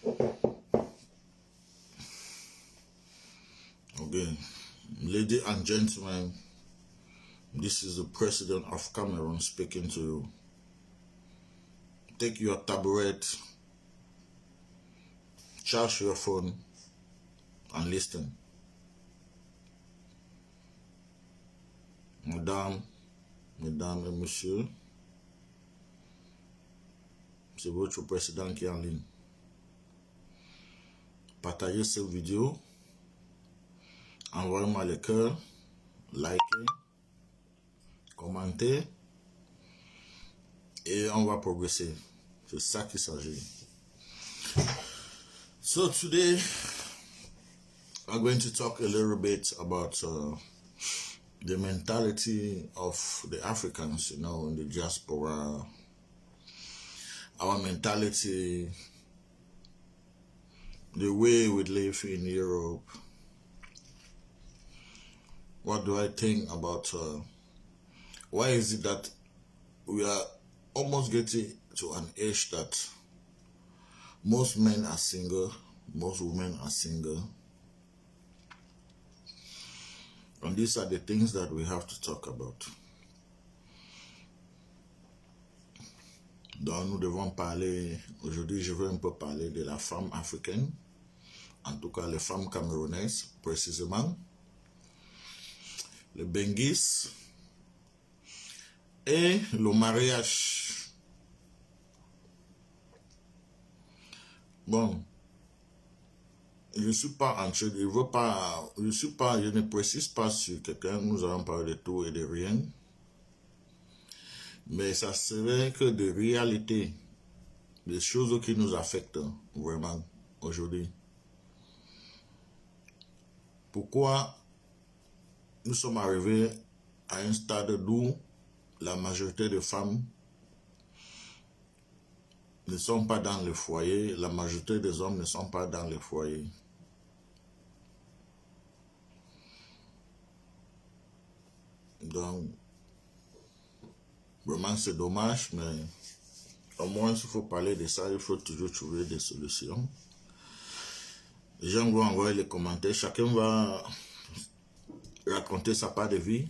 Okay, ladies and gentlemen, this is the President of Cameroon speaking to you. Take your tablet, charge your phone, and listen. Mesdames et messieurs, c'est votre président qui est en ligne. Partagez cette vidéo, envoyez-moi le cœur, likez, commentez, et on va progresser. C'est ça qu'il s'agit. So today, I'm going to talk a little bit about the mentality of the Africans, in the diaspora, our mentality, the way we live in Europe. What do I think about, why is it that we are almost getting to an age that most men are single, most women are single? And these are the things that we have to talk about. Donc nous devons parler, aujourd'hui je veux un peu parler de la femme africaine, en tout cas les femmes camerounaises précisément, le benguis et le mariage. Bon, je ne précise pas sur quelqu'un, nous allons parler de tout et de rien. Mais ça serait que de réalité, des choses qui nous affectent vraiment aujourd'hui. Pourquoi nous sommes arrivés à un stade d'où la majorité des femmes ne sont pas dans le foyer, la majorité des hommes ne sont pas dans le foyer. Donc, vraiment c'est dommage, mais au moins s'il faut parler de ça, il faut toujours trouver des solutions. Les gens vont envoyer les commentaires, chacun va raconter sa part de vie.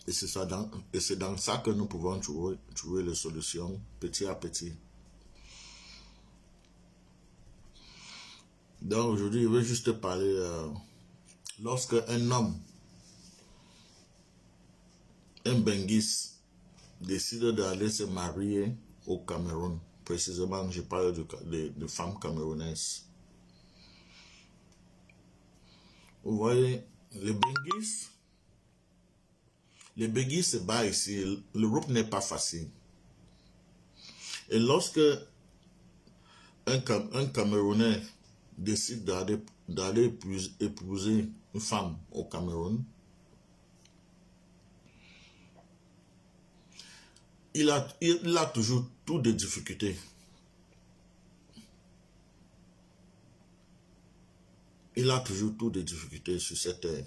Et c'est dans ça que nous pouvons trouver les solutions petit à petit. Donc aujourd'hui, je vais juste parler, lorsque un homme, un benguis, décide d'aller se marier au Cameroun, précisément je parle de femmes camerounaises. Vous voyez, les benguis se bat ici, l'Europe n'est pas facile. Et lorsque un Camerounais décide d'aller épouser une femme au Cameroun, il a toujours toutes des difficultés. Il a toujours toutes des difficultés sur cette terre.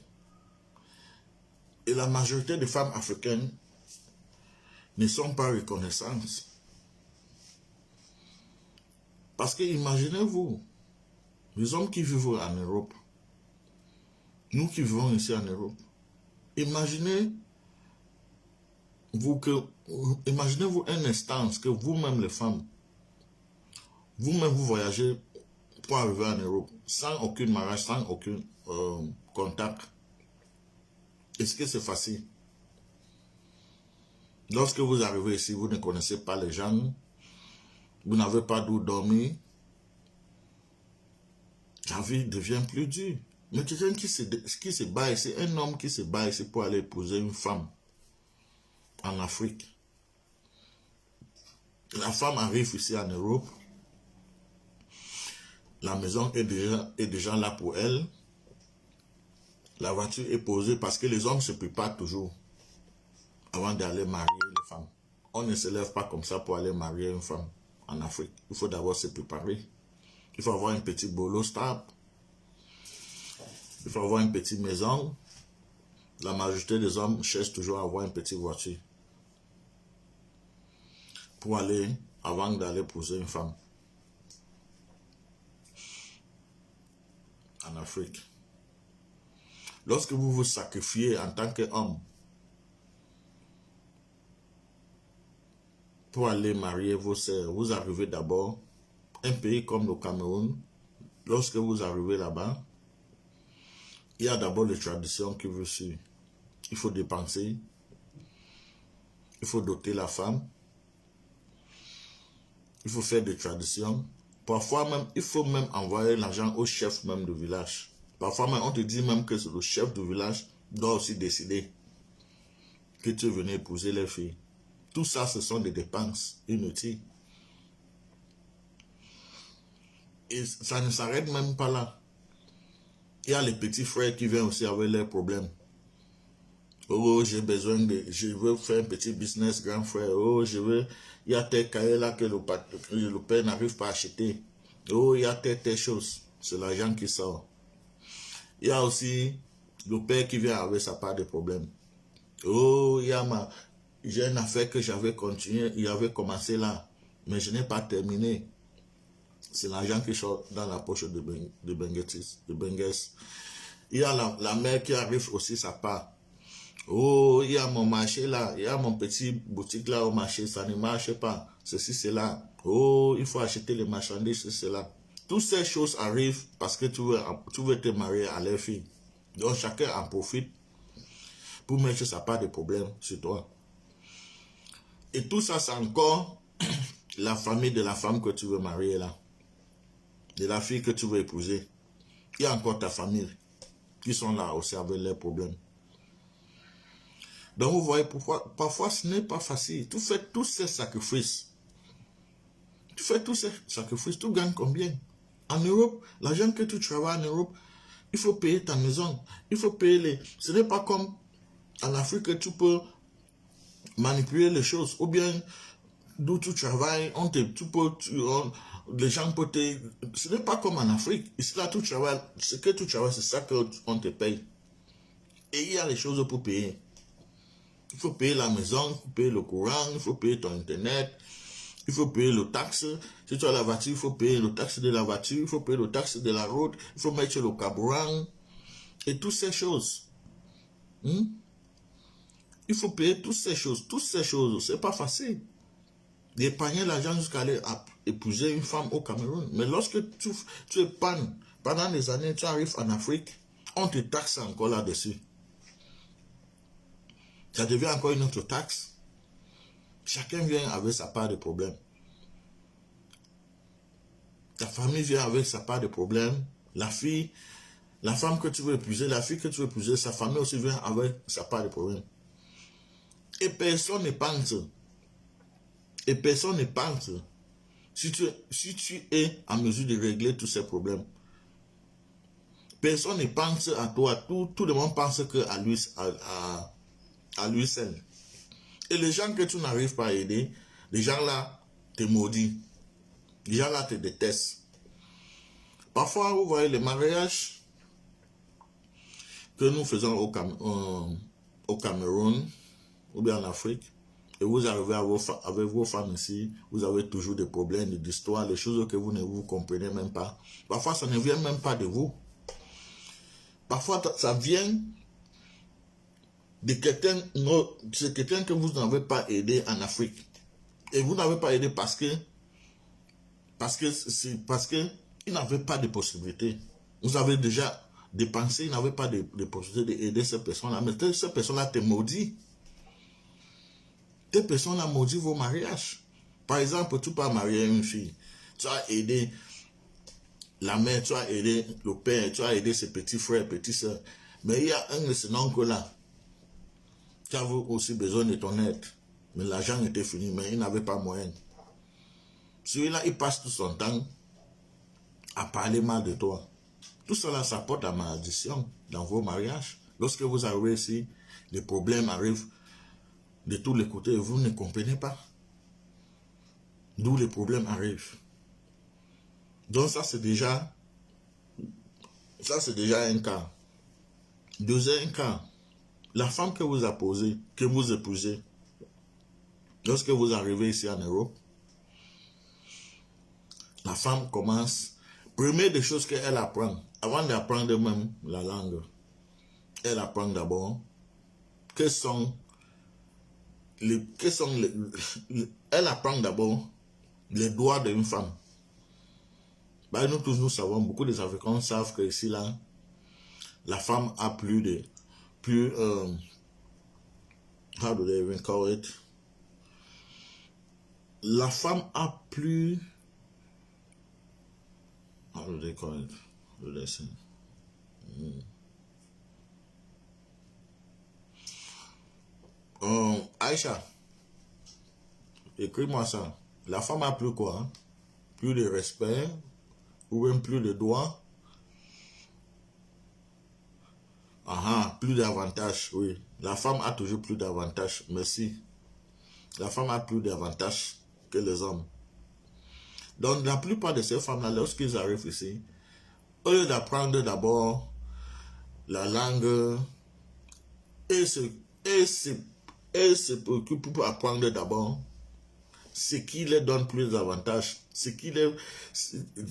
Et la majorité des femmes africaines ne sont pas reconnaissantes. Parce que imaginez-vous, les hommes qui vivent en Europe, nous qui vivons ici en Europe, imaginez-vous un instant que vous-même les femmes, vous-même vous voyagez pour arriver en Europe, sans aucun mariage, sans aucun contact. Est-ce que c'est facile? Lorsque vous arrivez ici, vous ne connaissez pas les gens, vous n'avez pas d'où dormir, la vie devient plus dure. Mais quelqu'un qui se bat ici, un homme qui se bat ici pour aller épouser une femme en Afrique. La femme arrive ici en Europe, la maison est déjà là pour elle, la voiture est posée parce que les hommes se préparent toujours avant d'aller marier les femmes. On ne se lève pas comme ça pour aller marier une femme en Afrique. Il faut d'abord se préparer. Il faut avoir un petit boulot stable. Il faut avoir une petite maison. La majorité des hommes cherchent toujours à avoir une petite voiture pour aller, avant d'aller épouser une femme. en Afrique. Lorsque vous vous sacrifiez en tant qu'homme pour aller marier vos sœurs, vous arrivez d'abord un pays comme le Cameroun. Lorsque vous arrivez là-bas, il y a d'abord les traditions qui vous suivent. Il faut dépenser, il faut doter la femme, il faut faire des traditions. Parfois même, il faut même envoyer l'argent au chef même du village. Parfois même, on te dit même que le chef du village doit aussi décider que tu venais épouser les filles. Tout ça, ce sont des dépenses inutiles. Et ça ne s'arrête même pas là. Il y a les petits frères qui viennent aussi avec leurs problèmes. Oh, j'ai besoin de... Je veux faire un petit business, grand frère. Oh, il y a tel cahier là que le père n'arrive pas à acheter. Oh, il y a telle chose. C'est l'argent qui sort. Il y a aussi le père qui vient avec sa part de problèmes. Oh, j'ai une affaire que j'avais continué, il avait commencé là, mais je n'ai pas terminé. C'est l'argent qui sort dans la poche de Bengues. Il y a la mère qui arrive aussi sa part. Oh, il y a mon marché là, il y a mon petit boutique là au marché, ça ne marche pas. Ceci, c'est là. Oh, il faut acheter les marchandises, c'est là. Toutes ces choses arrivent parce que tu veux te marier à leur fille. Donc chacun en profite pour mettre sa part de problème sur toi. Et tout ça, c'est encore la famille de la femme que tu veux marier là. De la fille que tu veux épouser. Il y a encore ta famille qui sont là aussi avec leurs problèmes. Donc vous voyez pourquoi, parfois ce n'est pas facile. Tu fais tous ces sacrifices. Tu gagnes combien? En Europe, l'argent que tu travailles en Europe, il faut payer ta maison. Il faut payer les... Ce n'est pas comme en Afrique que tu peux manipuler les choses. Ou bien, d'où tu travailles, les gens peuvent te... Ce n'est pas comme en Afrique. Ici, là, ce que tu travailles, c'est ça qu'on te paye. Et il y a les choses pour payer. Il faut payer la maison, il faut payer le courant, il faut payer ton internet, il faut payer le taxe. Si tu as la voiture, il faut payer le taxe de la voiture, il faut payer le taxe de la route, il faut mettre le carburant et toutes ces choses. Il faut payer toutes ces choses. Toutes ces choses, c'est pas facile. D'épargner l'argent jusqu'à aller épouser une femme au Cameroun. Mais lorsque tu épargnes pendant des années, tu arrives en Afrique, on te taxe encore là-dessus. Ça devient encore une autre taxe. Chacun vient avec sa part de problème. Ta famille vient avec sa part de problème. La femme que tu veux épouser, la fille que tu veux épouser, sa famille aussi vient avec sa part de problème. Et personne ne pense. Et personne ne pense. Si tu es en mesure de régler tous ces problèmes. Personne ne pense à toi. Tout le monde pense qu'à lui, à lui seul. Et les gens que tu n'arrives pas à aider, les gens là te maudissent. Les gens là te détestent. Parfois, vous voyez les mariages que nous faisons au Cameroun ou bien en Afrique, et vous arrivez avec vos femmes ici, vous avez toujours des problèmes d'histoire, des choses que vous ne vous comprenez même pas. Parfois, ça ne vient même pas de vous. Parfois, ça vient de quelqu'un que vous n'avez pas aidé en Afrique. Et vous n'avez pas aidé parce que il n'avait pas de possibilité. Vous avez déjà dépensé, il n'avait pas de possibilité d'aider ces personnes-là. Mais ces personnes-là te maudit. Ces personnes-là maudit vos mariages. Par exemple, tu peux marier une fille. Tu as aidé la mère, tu as aidé le père, tu as aidé ses petits frères, petites soeurs. Mais il y a un de ces oncles-là qui avait aussi besoin de ton aide. Mais l'argent était fini, mais il n'avait pas moyen. Celui-là, il passe tout son temps à parler mal de toi. Tout cela, ça porte la malédiction dans vos mariages. Lorsque vous arrivez ici, les problèmes arrivent de tous les côtés et vous ne comprenez pas. D'où les problèmes arrivent. Donc ça, c'est déjà un cas. Deuxième cas, la femme que vous épousez, lorsque vous arrivez ici en Europe, la femme commence Première des choses qu'elle apprend, avant d'apprendre même la langue, elle apprend d'abord quels sont elle apprend d'abord les droits d'une femme. Bah, nous tous nous savons, beaucoup des Africains savent que ici là, la femme a how do they even call it? La femme a plus, how do they call it? What do they say? Aïcha, écris-moi ça. La femme a plus quoi? Hein? Plus de respect, ou même plus de droits. Plus d'avantages, oui. La femme a toujours plus d'avantages, merci. La femme a plus d'avantages que les hommes. Donc, la plupart de ces femmes-là, lorsqu'ils arrivent ici, au lieu d'apprendre d'abord la langue, et se préoccupent pour apprendre d'abord ce qui leur donne plus d'avantages.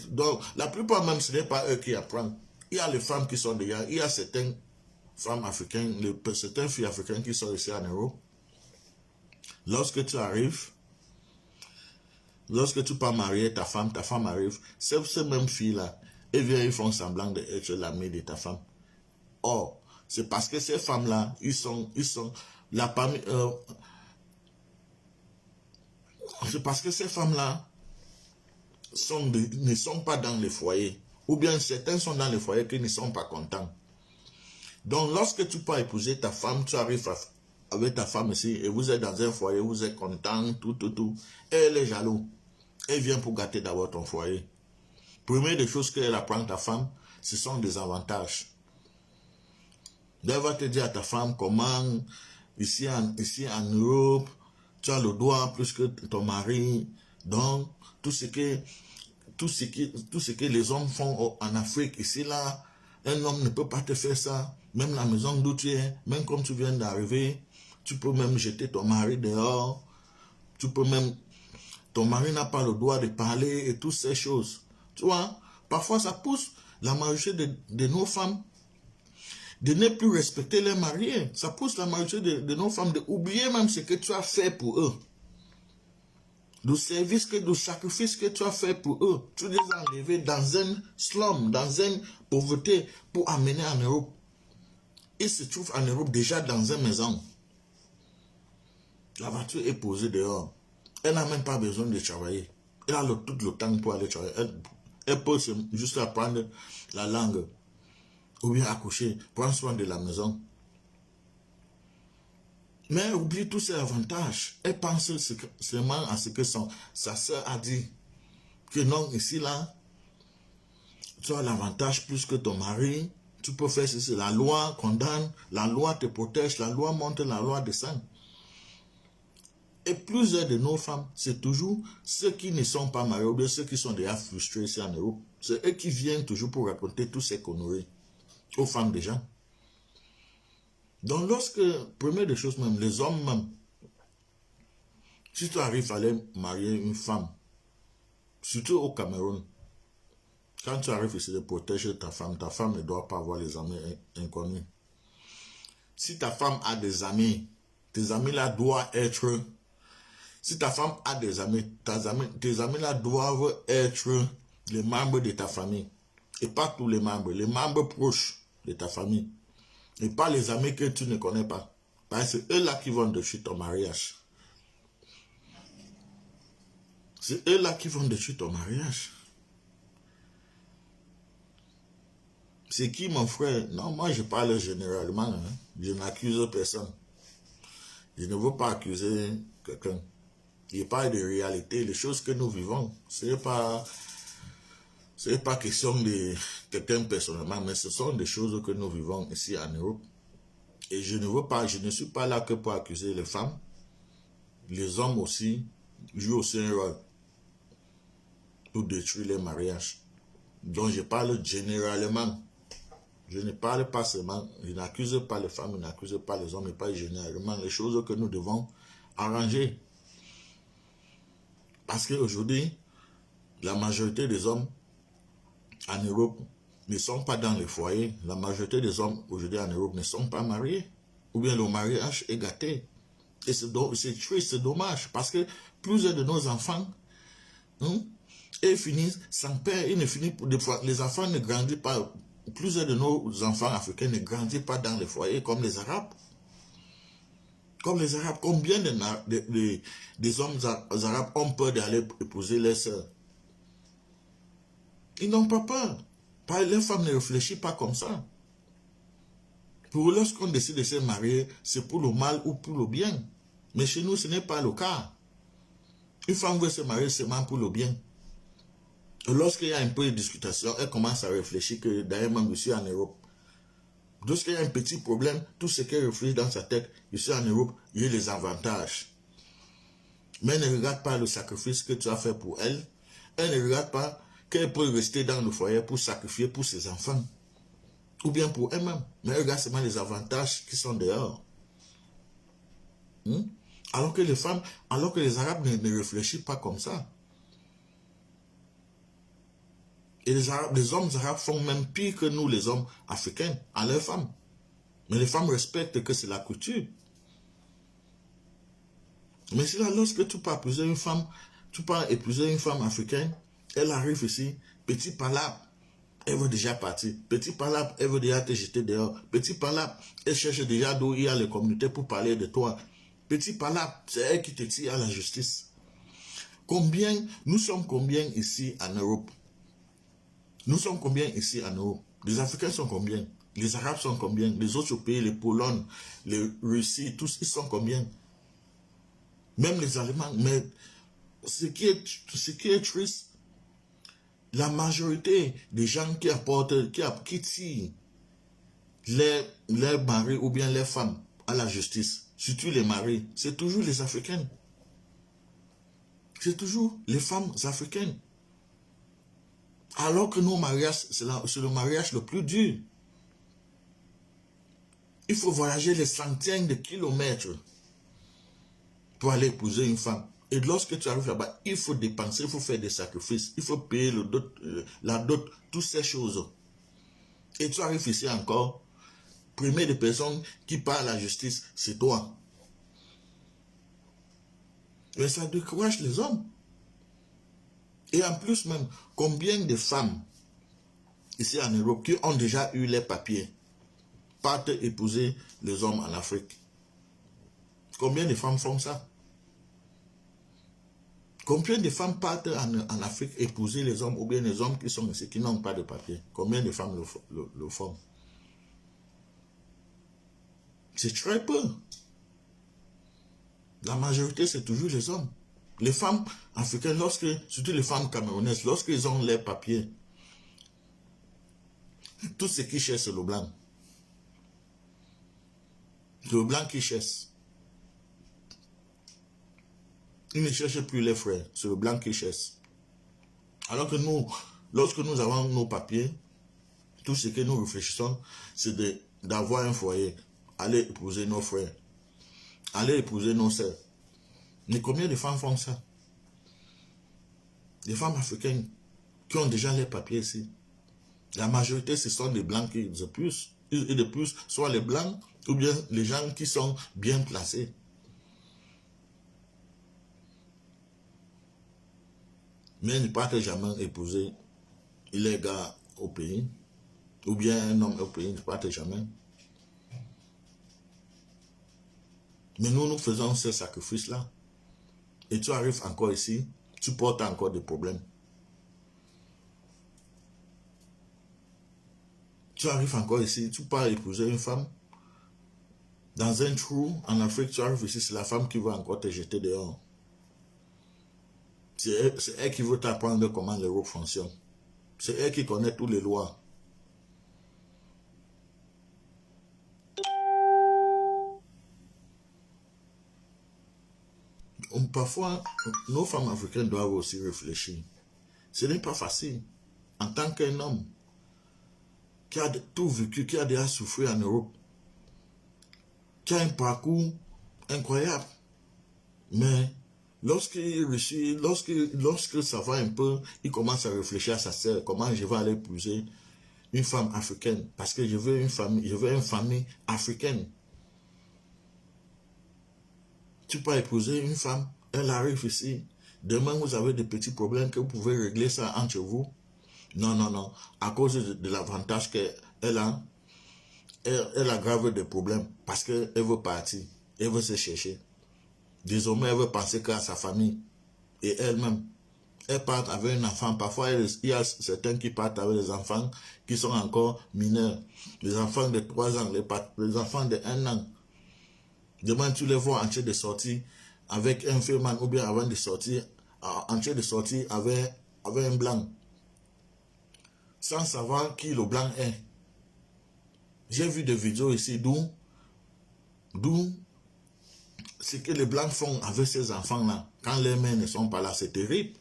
Donc, la plupart même, ce n'est pas eux qui apprennent. Il y a les femmes qui sont déjà, il y a certaines femmes africaines, certaines filles africaines qui sont ici en Europe. Lorsque tu arrives, lorsque tu pars marier ta femme arrive, ces mêmes filles-là, elles viennent, ils font semblant d'être l'ami de ta femme. Or, c'est parce que ces femmes-là, c'est parce que ces femmes-là ne sont pas dans les foyers. Ou bien certains sont dans les foyers qui ne sont pas contents. Donc, lorsque tu peux épouser ta femme, tu arrives avec ta femme ici, et vous êtes dans un foyer, vous êtes content, tout. Et elle est jaloux. Elle vient pour gâter d'abord ton foyer. Première des choses qu'elle apprend à ta femme, ce sont des avantages. Elle va te dire à ta femme comment, ici en Europe, tu as le droit plus que ton mari. Donc, tout ce que les hommes font en Afrique, ici, là, un homme ne peut pas te faire ça. Même la maison d'où tu es, même comme tu viens d'arriver, tu peux même jeter ton mari dehors. Ton mari n'a pas le droit de parler et toutes ces choses. Tu vois, parfois ça pousse la majorité de nos femmes de ne plus respecter les mariés. Ça pousse la majorité de nos femmes d'oublier même ce que tu as fait pour eux. Du service, du sacrifice que tu as fait pour eux. Tu les as enlevés dans un slum, dans une pauvreté pour amener en Europe. Ils se trouvent en Europe déjà dans une maison. La voiture est posée dehors. Elle n'a même pas besoin de travailler. Elle a tout le temps pour aller travailler. Elle peut juste apprendre la langue. Ou bien accoucher, prendre soin de la maison. Mais elle oublie tous ses avantages. Elle pense seulement à ce que sa soeur a dit. Que non, ici, là, tu as l'avantage plus que ton mari. Tu peux faire ceci. La loi condamne, la loi te protège, la loi monte, la loi descend. Et plusieurs de nos femmes, c'est toujours ceux qui ne sont pas mariés, ou bien ceux qui sont déjà frustrés ici en Europe. C'est eux qui viennent toujours pour raconter tous ces conneries aux femmes des gens. Donc lorsque, première des choses même, les hommes même, si tu arrives à aller marier une femme, surtout au Cameroun, quand tu arrives ici de protéger ta femme ne doit pas avoir les amis inconnus. Si ta femme a des amis, tes amis là doivent être... Si ta femme a des amis, tes amis là doivent être les membres de ta famille. Et pas tous les membres proches de ta famille. Et pas les amis que tu ne connais pas. Parce que c'est eux là qui vont détruire ton mariage. C'est eux là qui vont détruire ton mariage. C'est qui mon frère? Non, moi je parle généralement. Hein. Je n'accuse personne. Je ne veux pas accuser quelqu'un. Je parle de réalité, les choses que nous vivons. Ce n'est pas question de quelqu'un personnellement, mais ce sont des choses que nous vivons ici en Europe. Et je ne suis pas là que pour accuser les femmes. Les hommes aussi jouent aussi un rôle pour détruire les mariages. Donc je parle généralement. Je ne parle pas seulement, je n'accuse pas les femmes, je n'accuse pas les hommes, mais pas généralement les choses que nous devons arranger. Parce qu'aujourd'hui, la majorité des hommes en Europe ne sont pas dans les foyers. La majorité des hommes aujourd'hui en Europe ne sont pas mariés. Ou bien le mariage est gâté. Et c'est triste, c'est dommage. Parce que plusieurs de nos enfants, ils finissent sans père. Ils ne finissent, des fois, les enfants ne grandissent pas. Plusieurs de nos enfants africains ne grandissent pas dans les foyers comme les Arabes. Comme les Arabes. Combien des hommes arabes ont peur d'aller épouser leurs sœurs? Ils n'ont pas peur. Les femmes ne réfléchissent pas comme ça. Pour eux, lorsqu'on décide de se marier, c'est pour le mal ou pour le bien. Mais chez nous, ce n'est pas le cas. Une femme veut se marier seulement pour le bien. Lorsqu'il y a un peu de discussion, elle commence à réfléchir que d'ailleurs, même je suis en Europe. Lorsqu'il y a un petit problème, tout ce qu'elle réfléchit dans sa tête, je suis en Europe, il y a les avantages. Mais elle ne regarde pas le sacrifice que tu as fait pour elle. Elle ne regarde pas qu'elle peut rester dans le foyer pour sacrifier pour ses enfants. Ou bien pour elle-même. Mais elle regarde seulement les avantages qui sont dehors. Alors que les femmes, alors que les Arabes ne réfléchissent pas comme ça. Et les hommes arabes font même pire que nous, les hommes africains, à leurs femmes. Mais les femmes respectent que c'est la coutume. Mais c'est là, lorsque tu pars épouser une femme, africaine, elle arrive ici, petit palabre, elle veut déjà partir. Petit palabre, elle veut déjà te jeter dehors. Petit palabre, elle cherche déjà d'où il y a les communautés pour parler de toi. Petit palabre, c'est elle qui te tire à la justice. Nous sommes combien ici en Europe? Nous sommes combien ici en Europe? Les Africains sont combien? Les Arabes sont combien? Les autres pays, les Polonnes, les Russes, tous, ils sont combien? Même les Allemands. Mais ce qui est triste, la majorité des gens qui apportent, qui tirent les maris ou bien les femmes à la justice, surtout les maris, c'est toujours les Africaines. C'est toujours les femmes africaines. Alors que nos mariages, c'est le mariage le plus dur. Il faut voyager les centaines de kilomètres pour aller épouser une femme. Et lorsque tu arrives là-bas, il faut dépenser, il faut faire des sacrifices, il faut payer la dot, toutes ces choses. Et tu arrives ici encore, première des personnes qui parlent à la justice, c'est toi. Mais ça décourage les hommes. Et en plus même, combien de femmes ici en Europe qui ont déjà eu les papiers partent épouser les hommes en Afrique? Combien de femmes font ça? Combien de femmes partent en Afrique épouser les hommes ou bien les hommes qui sont ici, qui n'ont pas de papier? Combien de femmes le font? C'est très peu. La majorité, c'est toujours les hommes. Les femmes africaines, surtout les femmes camerounaises, lorsqu'ils ont les papiers, tout ce qu'ils cherchent, c'est le blanc. C'est le blanc qui cherche. Ils ne cherchent plus les frères, c'est le blanc qui cherche. Alors que nous, lorsque nous avons nos papiers, tout ce que nous réfléchissons, c'est d'avoir un foyer, aller épouser nos frères, aller épouser nos sœurs. Mais combien de femmes font ça? Les femmes africaines qui ont déjà les papiers ici. La majorité, ce sont les blancs qui de plus. Et de plus, soit les blancs ou bien les gens qui sont bien placés. Mais ils ne partent jamais épouser les gars au pays. Ou bien un homme au pays, ils ne partent jamais. Mais nous faisons ces sacrifices-là. Et tu arrives encore ici, tu portes encore des problèmes. Tu arrives encore ici, tu pars épouser une femme. Dans un trou, en Afrique, tu arrives ici, c'est la femme qui va encore te jeter dehors. C'est elle qui veut t'apprendre comment l'Europe fonctionne. C'est elle qui connaît toutes les lois. Parfois, nos femmes africaines doivent aussi réfléchir. Ce n'est pas facile. En tant qu'un homme qui a tout vécu, qui a déjà souffert en Europe, qui a un parcours incroyable, mais Lorsque ça va un peu, il commence à réfléchir à sa sœur, comment je vais aller épouser une femme africaine, parce que je veux une famille africaine. Tu peux épouser une femme, elle arrive ici, demain vous avez des petits problèmes que vous pouvez régler ça entre vous. Non, non, non, à cause de l'avantage qu'elle a, elle aggrave des problèmes, parce qu'elle veut partir, elle veut se chercher. Désormais, elle veut penser qu'à sa famille et elle-même. Elle part avec un enfant. Parfois, il y a certains qui partent avec des enfants qui sont encore mineurs. Les enfants de 3 ans, les enfants de 1 an. Demain, tu les vois en train de sortir avec un filman ou bien avant de sortir, en train de sortir avec un blanc. Sans savoir qui le blanc est. J'ai vu des vidéos ici d'où ce que les blancs font avec ces enfants-là, quand les mères ne sont pas là, c'est terrible.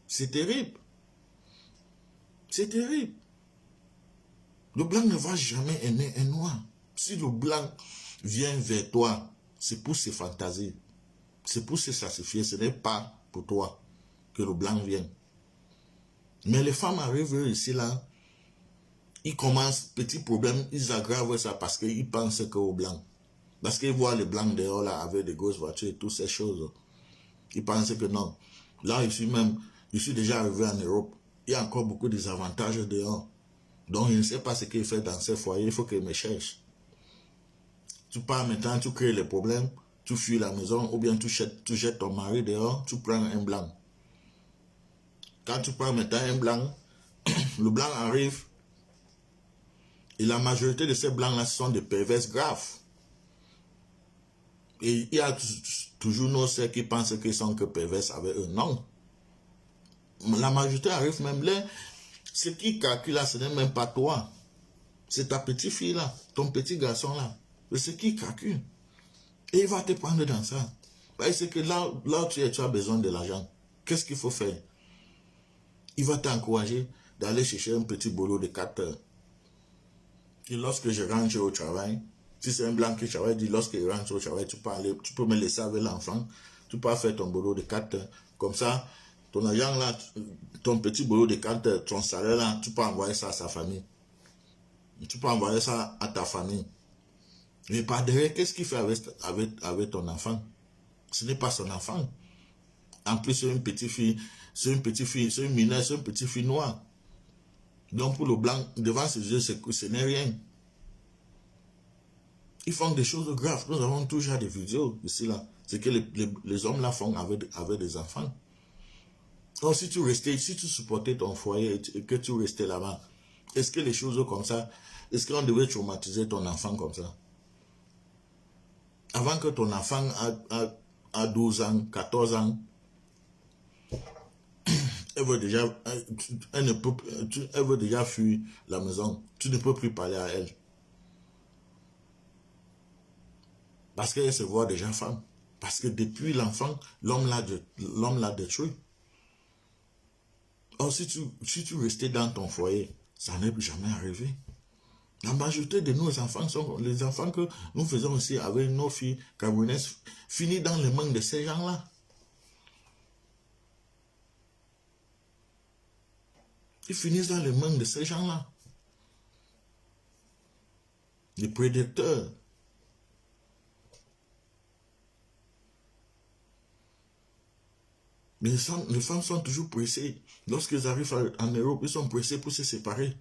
C'est terrible. C'est terrible. Le blanc ne va jamais aimer un noir. Si le blanc vient vers toi, c'est pour se fantasier. C'est pour se sacrifier. Ce n'est pas pour toi que le blanc vient. Mais les femmes arrivent ici, là, ils commencent, petit problème, ils aggravent ça parce qu'ils pensent qu'au blanc. Parce qu'ils voient les blancs dehors, là, avec des grosses voitures et toutes ces choses. Ils pensent que non. Là, je suis déjà arrivé en Europe. Il y a encore beaucoup de désavantages dehors. Donc, je ne sais pas ce qu'il fait dans ces foyers. Il faut qu'il me cherche. Tu pars maintenant, tu crées les problèmes, tu fuis la maison, ou bien tu jettes ton mari dehors, tu prends un blanc. Quand tu prends maintenant un blanc, le blanc arrive, et la majorité de ces blancs-là sont des perverses graves. Et il y a toujours nos sœurs qui pensent qu'ils sont que perverses avec eux. Non. La majorité arrive même là. Ce qui calcule là, ce n'est même pas toi. C'est ta petite fille là, ton petit garçon là. C'est ce qui calcule. Et il va te prendre dans ça. Parce que là où tu es, tu as besoin de l'argent. Qu'est-ce qu'il faut faire? Il va t'encourager d'aller chercher un petit boulot de 4 heures. Et lorsque je rentre au travail, si c'est un blanc qui travaille, dit lorsqu'il rentre au travail, tu peux me laisser avec l'enfant, tu peux faire ton boulot de 4 heures. Comme ça, ton argent là, ton petit boulot de 4 heures, ton salaire là, tu peux envoyer ça à sa famille. Tu peux envoyer ça à ta famille. Mais par derrière, qu'est-ce qu'il fait avec ton enfant? Ce n'est pas son enfant. En plus, c'est une petite fille, c'est une mineure, c'est une petite fille noire. Donc pour le blanc, devant ses yeux, ce n'est rien. Ils font des choses graves. Nous avons toujours des vidéos ici là. C'est que les hommes là font avec des enfants. Alors si tu supportais ton foyer et que tu restais là-bas, est-ce que les choses comme ça, est-ce qu'on devait traumatiser ton enfant comme ça? Avant que ton enfant a 12 ans, 14 ans, elle veut déjà fuir la maison. Tu ne peux plus parler à elle. Parce qu'elle se voit déjà femme. Parce que depuis l'enfant, l'homme l'a détruit. Or, si tu restais dans ton foyer, ça n'est jamais arrivé. La majorité de nos enfants sont les enfants que nous faisons aussi avec nos filles camerounaises, finissent dans les mains de ces gens-là. Ils finissent dans les mains de ces gens-là. Les prédateurs. Mais les femmes sont toujours pressées. Lorsqu'ils arrivent en Europe, ils sont pressés pour se séparer.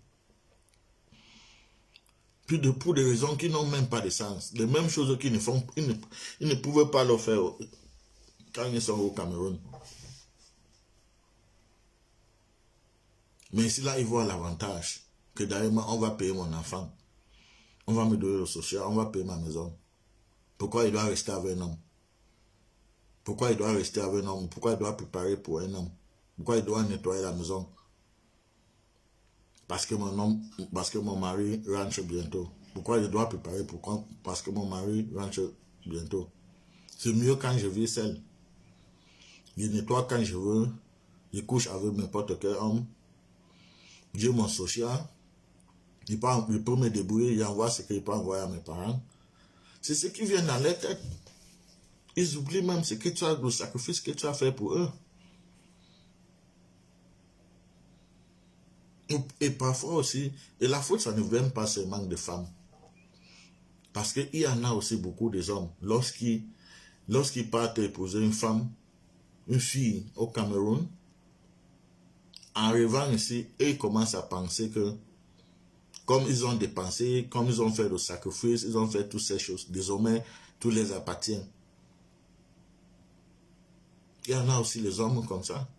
Puis pour des raisons qui n'ont même pas de sens. Les mêmes choses qu'ils ils ne pouvaient pas le faire quand ils sont au Cameroun. Mais ici, là, ils voient l'avantage. Que d'ailleurs, on va payer mon enfant. On va me donner le social, on va payer ma maison. Pourquoi il doit rester avec un homme? Pourquoi il doit rester avec un homme? Pourquoi il doit préparer pour un homme? Pourquoi il doit nettoyer la maison? Parce que mon mari rentre bientôt. Pourquoi je dois préparer? Parce que mon mari rentre bientôt. C'est mieux quand je vis seul. Je nettoie quand je veux. Je couche avec n'importe quel homme. J'ai mon social. Je peux me débrouiller. J'envoie ce qu'il peut envoyer à mes parents. C'est ce qui vient dans leur tête. Ils oublient même ce que tu as, le sacrifice que tu as fait pour eux. Et parfois aussi, et la faute, ça ne vient pas seulement des femmes. Parce qu'il y en a aussi beaucoup des hommes. Lorsqu'ils partent épouser une femme, une fille au Cameroun, en arrivant ici, ils commencent à penser que, comme ils ont dépensé, comme ils ont fait le sacrifice, ils ont fait toutes ces choses, désormais, tout les appartient. Il y en a aussi les hommes comme ça.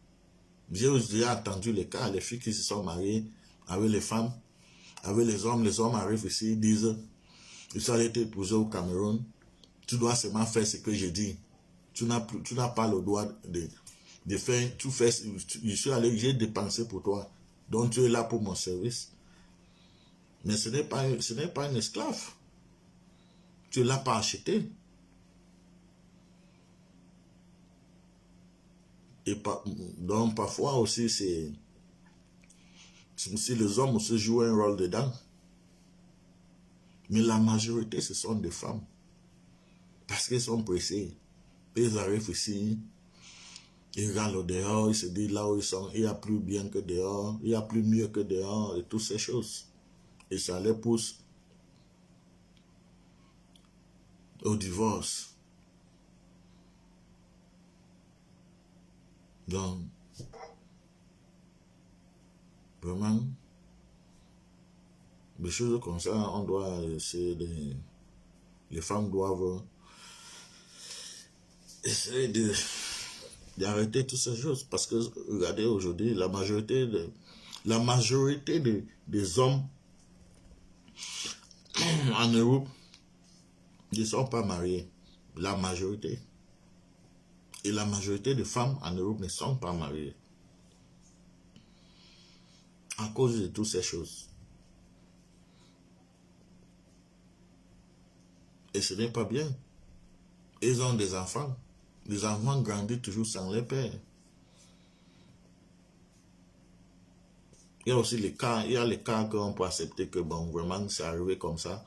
J'ai déjà entendu les cas, les filles qui se sont mariées avec les femmes, avec les hommes arrivent ici, ils disent, ils sont allés t'épouser au Cameroun, tu dois seulement faire ce que j'ai dit. Tu n'as pas le droit de faire, tu fais, je suis allé, j'ai dépensé pour toi, donc tu es là pour mon service. Mais ce n'est pas un esclave. Tu ne l'as pas acheté. Et donc parfois aussi, si les hommes aussi jouent un rôle dedans. Mais la majorité, ce sont des femmes. Parce qu'ils sont pressés. Ils arrivent ici, ils regardent au dehors, ils se disent là où ils sont, il y a plus bien que dehors, il y a plus mieux que dehors, et toutes ces choses. Et ça les pousse au divorce. Donc, vraiment, des choses comme ça, on doit essayer les femmes doivent essayer d'arrêter toutes ces choses. Parce que, regardez, aujourd'hui, la majorité des hommes en Europe ne sont pas mariés. La majorité. Et la majorité des femmes en Europe ne sont pas mariées. À cause de toutes ces choses. Et ce n'est pas bien. Ils ont des enfants. Les enfants grandissent toujours sans les pères. Il y a aussi les cas qu'on peut accepter que bon, vraiment, c'est arrivé comme ça.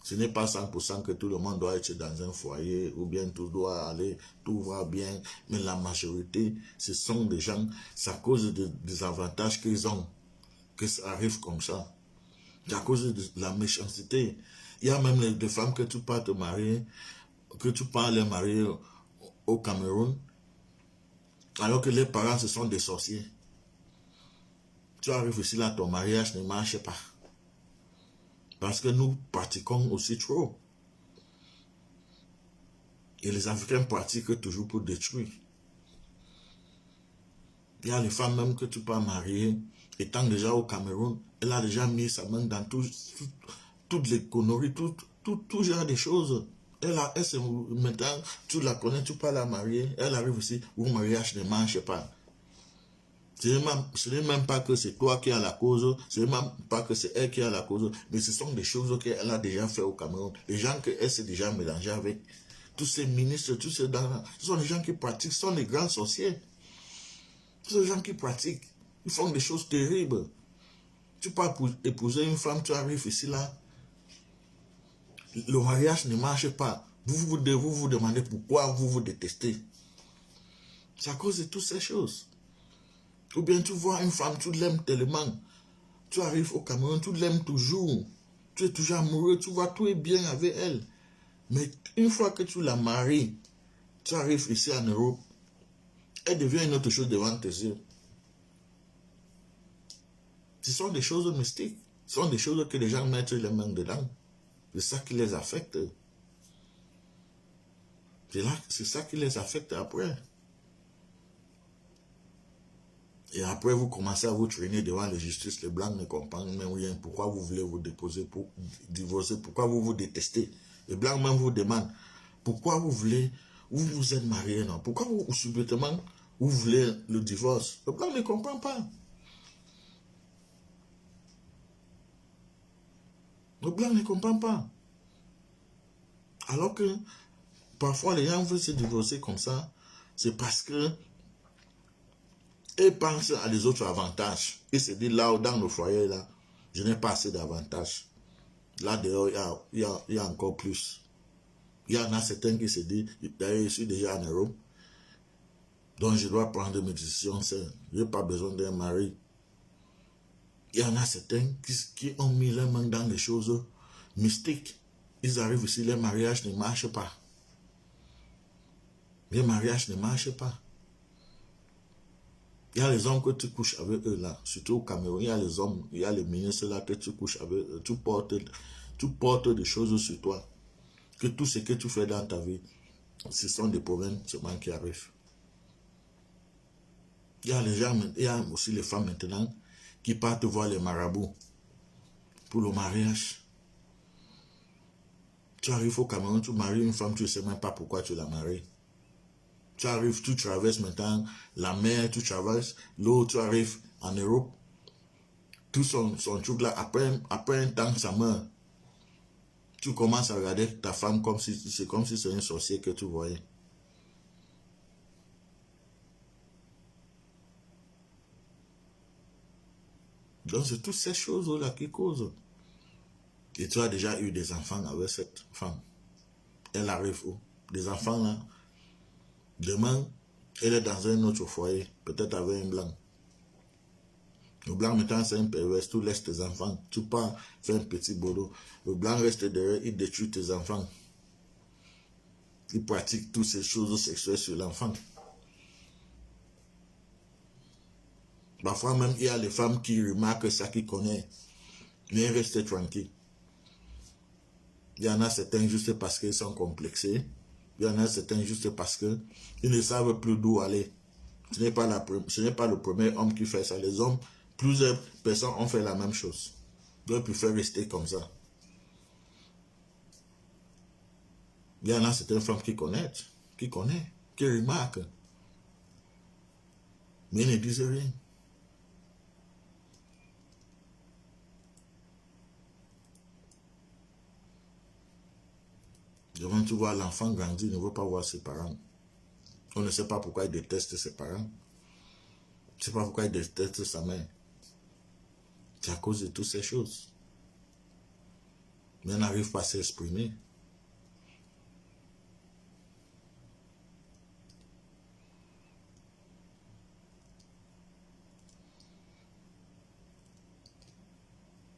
Ce n'est pas 100% que tout le monde doit être dans un foyer ou bien tout doit aller, tout va bien. Mais la majorité, ce sont des gens, c'est à cause des avantages qu'ils ont que ça arrive comme ça. C'est à cause de la méchanceté. Il y a même des femmes que tu pars te marier, que tu pars les marier au Cameroun, alors que les parents, ce sont des sorciers. Tu arrives ici là, ton mariage ne marche pas. Parce que nous pratiquons aussi trop. Et les Africains pratiquent toujours pour détruire. Il y a les femmes même que tu peux marier, étant déjà au Cameroun, elle a déjà mis sa main dans toutes les conneries, tout genre de choses. Maintenant, tu la connais, tu peux la marier, elle arrive ici, où le mariage ne marche pas. Ce n'est même pas que c'est toi qui as la cause, ce n'est même pas que c'est elle qui a la cause, mais ce sont des choses qu'elle a déjà fait au Cameroun. Les gens qu'elle s'est déjà mélangés avec, tous ces ministres, tous ces gens, ce sont les gens qui pratiquent, ce sont les grands sorciers. Ce sont les gens qui pratiquent, ils font des choses terribles. Tu peux épouser une femme, tu arrives ici là, le mariage ne marche pas. Vous vous demandez pourquoi vous vous détestez. C'est à cause de toutes ces choses. Ou bien tu vois une femme, tu l'aimes tellement. Tu arrives au Cameroun, tu l'aimes toujours. Tu es toujours amoureux, tu vois, tout est bien avec elle. Mais une fois que tu la maries, tu arrives ici en Europe, elle devient une autre chose devant tes yeux. Ce sont des choses mystiques. Ce sont des choses que les gens mettent les mains dedans. C'est ça qui les affecte. C'est ça qui les affecte après. Et après, vous commencez à vous traîner devant la justice. Les Blancs ne comprennent même rien. Pourquoi vous voulez vous déposer pour divorcer? Pourquoi vous vous détestez? Les Blancs même vous demandent pourquoi vous voulez, vous vous êtes mariés, non? Pourquoi vous, subitement, vous voulez le divorce? Le Blanc ne comprend pas. Le Blanc ne comprend pas. Alors que parfois les gens veulent se divorcer comme ça, c'est parce que ils pensent à des autres avantages. Ils se disent là, dans le foyer, là, je n'ai pas assez d'avantages. Là, dehors, il y a encore plus. Il y en a certains qui se disent, d'ailleurs, je suis déjà en Europe, donc je dois prendre mes décisions seul. Je n'ai pas besoin d'un mari. Il y en a certains qui ont mis leurs mains dans les choses mystiques. Ils arrivent ici, les mariages ne marchent pas. Les mariages ne marchent pas. Il y a les hommes que tu couches avec eux là, surtout au Cameroun, il y a les hommes, il y a les ministres là que tu couches avec eux, tu portes des choses sur toi. Que tout ce que tu fais dans ta vie, ce sont des problèmes seulement qui arrivent. Il y a les gens, il y a aussi les femmes maintenant qui partent voir les marabouts pour le mariage. Tu arrives au Cameroun, tu maries une femme, tu ne sais même pas pourquoi tu la maries. Tu arrives, tu traverses maintenant la mer, tu traverses l'eau, tu arrives en Europe. Tout son truc là, après un temps, ça meurt. Tu commences à regarder ta femme comme si c'est un sorcier que tu voyais. Donc c'est toutes ces choses-là qui causent. Et tu as déjà eu des enfants avec cette femme. Elle arrive où? Des enfants là. Demain, elle est dans un autre foyer, peut-être avec un blanc. Le blanc maintenant c'est un pervers, tu laisses tes enfants, tu pars faire un petit boulot. Le blanc reste derrière, il détruit tes enfants. Il pratique toutes ces choses sexuelles sur l'enfant. Parfois même, il y a les femmes qui remarquent ça, qui connaissent. Mais restez tranquille. Il y en a certains juste parce qu'ils sont complexés. Il y en a certains juste parce qu'ils ne savent plus d'où aller. Ce n'est pas le premier homme qui fait ça. Les hommes, plusieurs personnes ont fait la même chose. Donc, ils préfèrent rester comme ça. Il y en a certaines femmes qui connaissent, qui remarquent. Mais ils ne disent rien. Devant tu vois l'enfant grandir, il ne veut pas voir ses parents. On ne sait pas pourquoi il déteste ses parents. On ne sait pas pourquoi il déteste sa mère. C'est à cause de toutes ces choses. Mais on n'arrive pas à s'exprimer.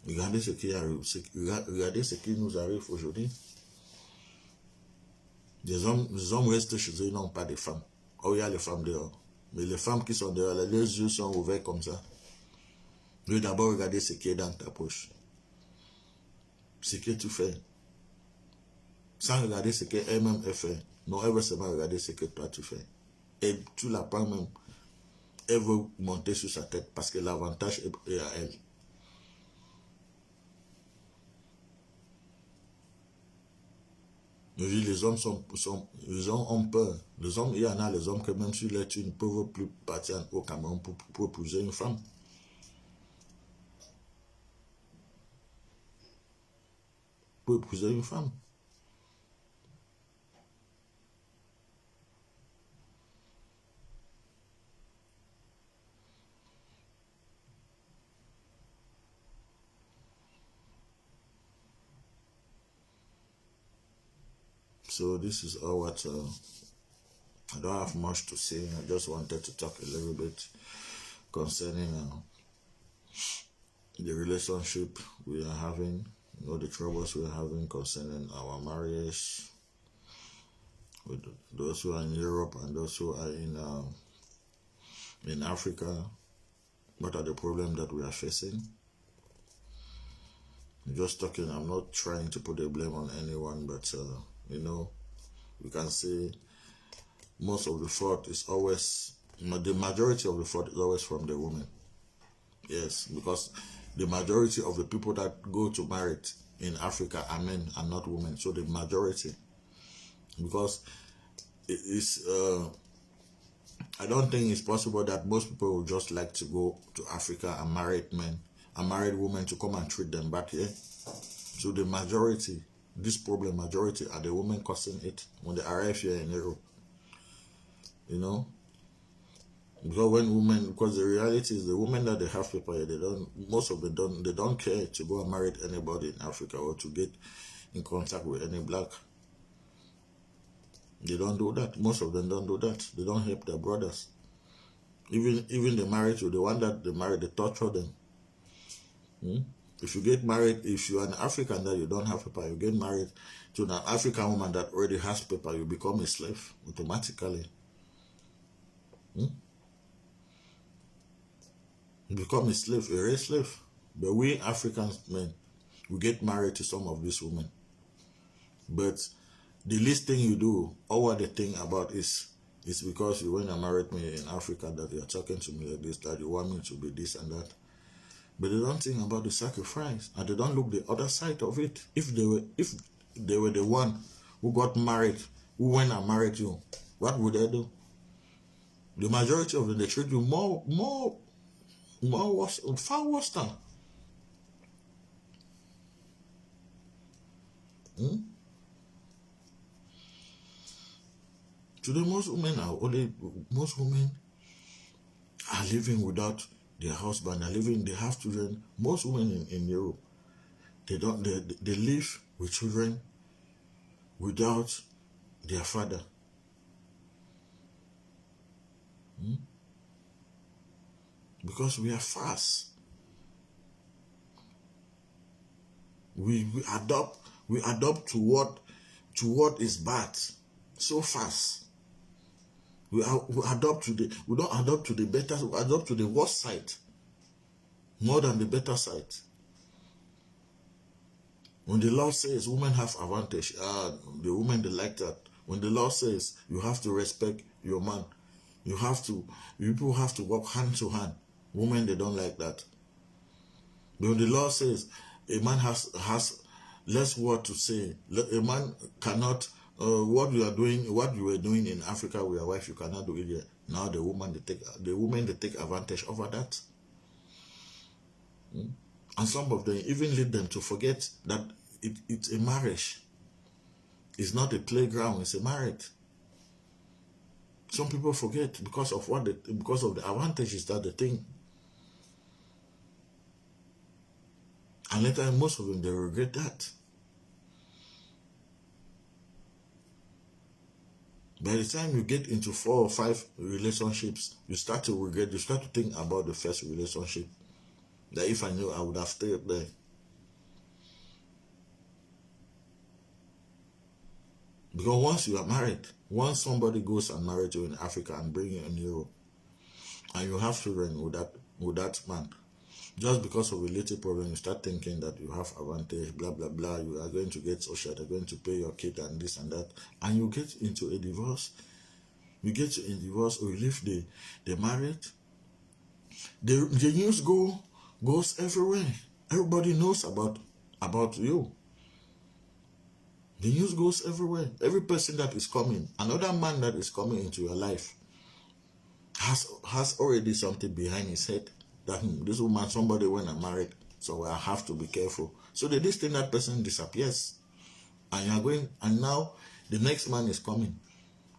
Regardez ce qui arrive, regardez ce qui nous arrive aujourd'hui. Les hommes restent chez eux, ils n'ont pas de femmes. Oh, il y a les femmes dehors. Mais les femmes qui sont dehors, leurs yeux sont ouverts comme ça. Mais d'abord, regardez ce qui est dans ta poche. Ce que tu fais. Sans regarder ce qu'elle-même fait. Non, elle veut seulement regarder ce que toi tu fais. Et tu la prends même. Elle veut monter sur sa tête parce que l'avantage est à elle. Mais les hommes les hommes ont peur. Les hommes, il y en a les hommes que même si les tuent, ne peuvent plus partir au Cameroun pour épouser une femme. Pour épouser une femme. So this is all what I don't have much to say. I just wanted to talk a little bit concerning the relationship we are having, the troubles we are having concerning our marriage with those who are in Europe and those who are in Africa. What are the problems that we are facing? I'm just talking, I'm not trying to put the blame on anyone, but we can say most of the fault is always, the majority of the fault is always from the woman. Yes, because the majority of the people that go to marriage in Africa are men and not women. So the majority, because it is, I don't think it's possible that most people would just like to go to Africa and married men and married women to come and treat them back here. So the majority, this problem, majority are the women causing it when they arrive here in Europe. Because the reality is the women that they have people here, most of them don't care to go and marry anybody in Africa or to get in contact with any black. They don't do that. Most of them don't do that. They don't help their brothers. Even the marriage to the one that they married, they torture them. If you get married, if you're an African that you don't have paper, you get married to an African woman that already has paper, you become a slave automatically. You become a slave, a race slave. But we African men, we get married to some of these women. But the least thing you do, or what they think about is because you went and married me in Africa that you're talking to me like this, that you want me to be this and that. But they don't think about the sacrifice, and they don't look the other side of it. If they were the one who got married, who went and married you, what would they do? The majority of them, they treat you more worse, far worse than. Today, most women are living without their husband, they have children. Most women in Europe, they live with children without their father. Because we are fast. We adopt to what is bad so fast. We don't adopt to the better, we adopt to the worst side more than the better side. When the law says women have advantage, the women, they like that. When the law says you have to respect your man, people have to work hand to hand. Women, they don't like that. But when the law says a man has less word to say, a man cannot, what you were doing in Africa with your wife, you cannot do it here. Now the women, they take advantage over that. And some of them even lead them to forget that it's a marriage. It's not a playground, it's a marriage. Some people forget because of the advantages that they think. And later, most of them, they regret that. By the time you get into 4 or 5 relationships, you start to regret, you start to think about the first relationship. That if I knew, I would have stayed there. Because once you are married, once somebody goes and marries you in Africa and bring you in Europe, and you have children with that man, just because of a little problem, you start thinking that you have advantage, blah, blah, blah, you are going to get social, they're going to pay your kid and this and that, and you get into a divorce. You get to a divorce or you leave the marriage. The news goes everywhere. Everybody knows about you. The news goes everywhere. Every person that is coming, another man that is coming into your life has already something behind his head. That this woman, somebody went and married, so I have to be careful. So the next thing, that person disappears, and you are going, and now the next man is coming.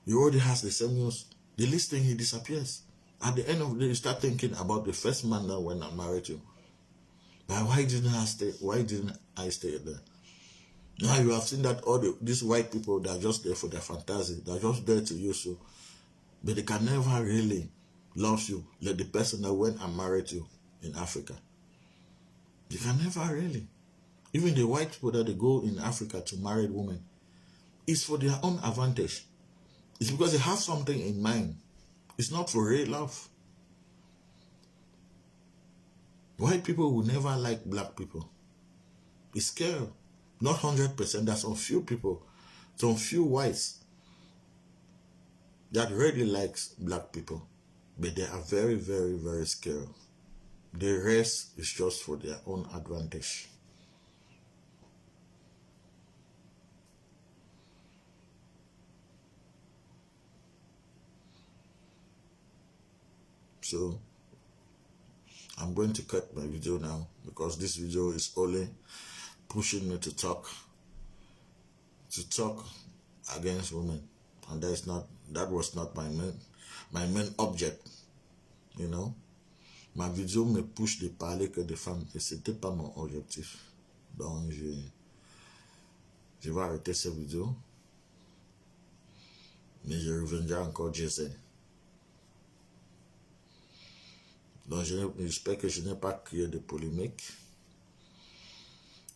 He already has the same news. The least thing, he disappears. At the end of the day, you start thinking about the first man that went and married you. But why didn't I stay there? Now you have seen that all these white people, they are just there for their fantasy. They are just there to use you, but they can never really love you like the person that went and married you in Africa. They can never really. Even the white people that they go in Africa to marry women, it's for their own advantage. It's because they have something in mind. It's not for real love. White people will never like black people. It's scary. Not 100%. There's some few people, some few whites that really likes black people. But they are very, very, very scared. The rest is just for their own advantage. So, I'm going to cut my video now because this video is only pushing me to talk against women. And that was not my main object, you know. Ma vidéo me pousse de parler que des femmes et c'était pas mon objectif. Donc je vais arrêter cette vidéo. Mais je reviendrai encore, je sais. Donc, j'espère que je n'ai pas créé de polémique.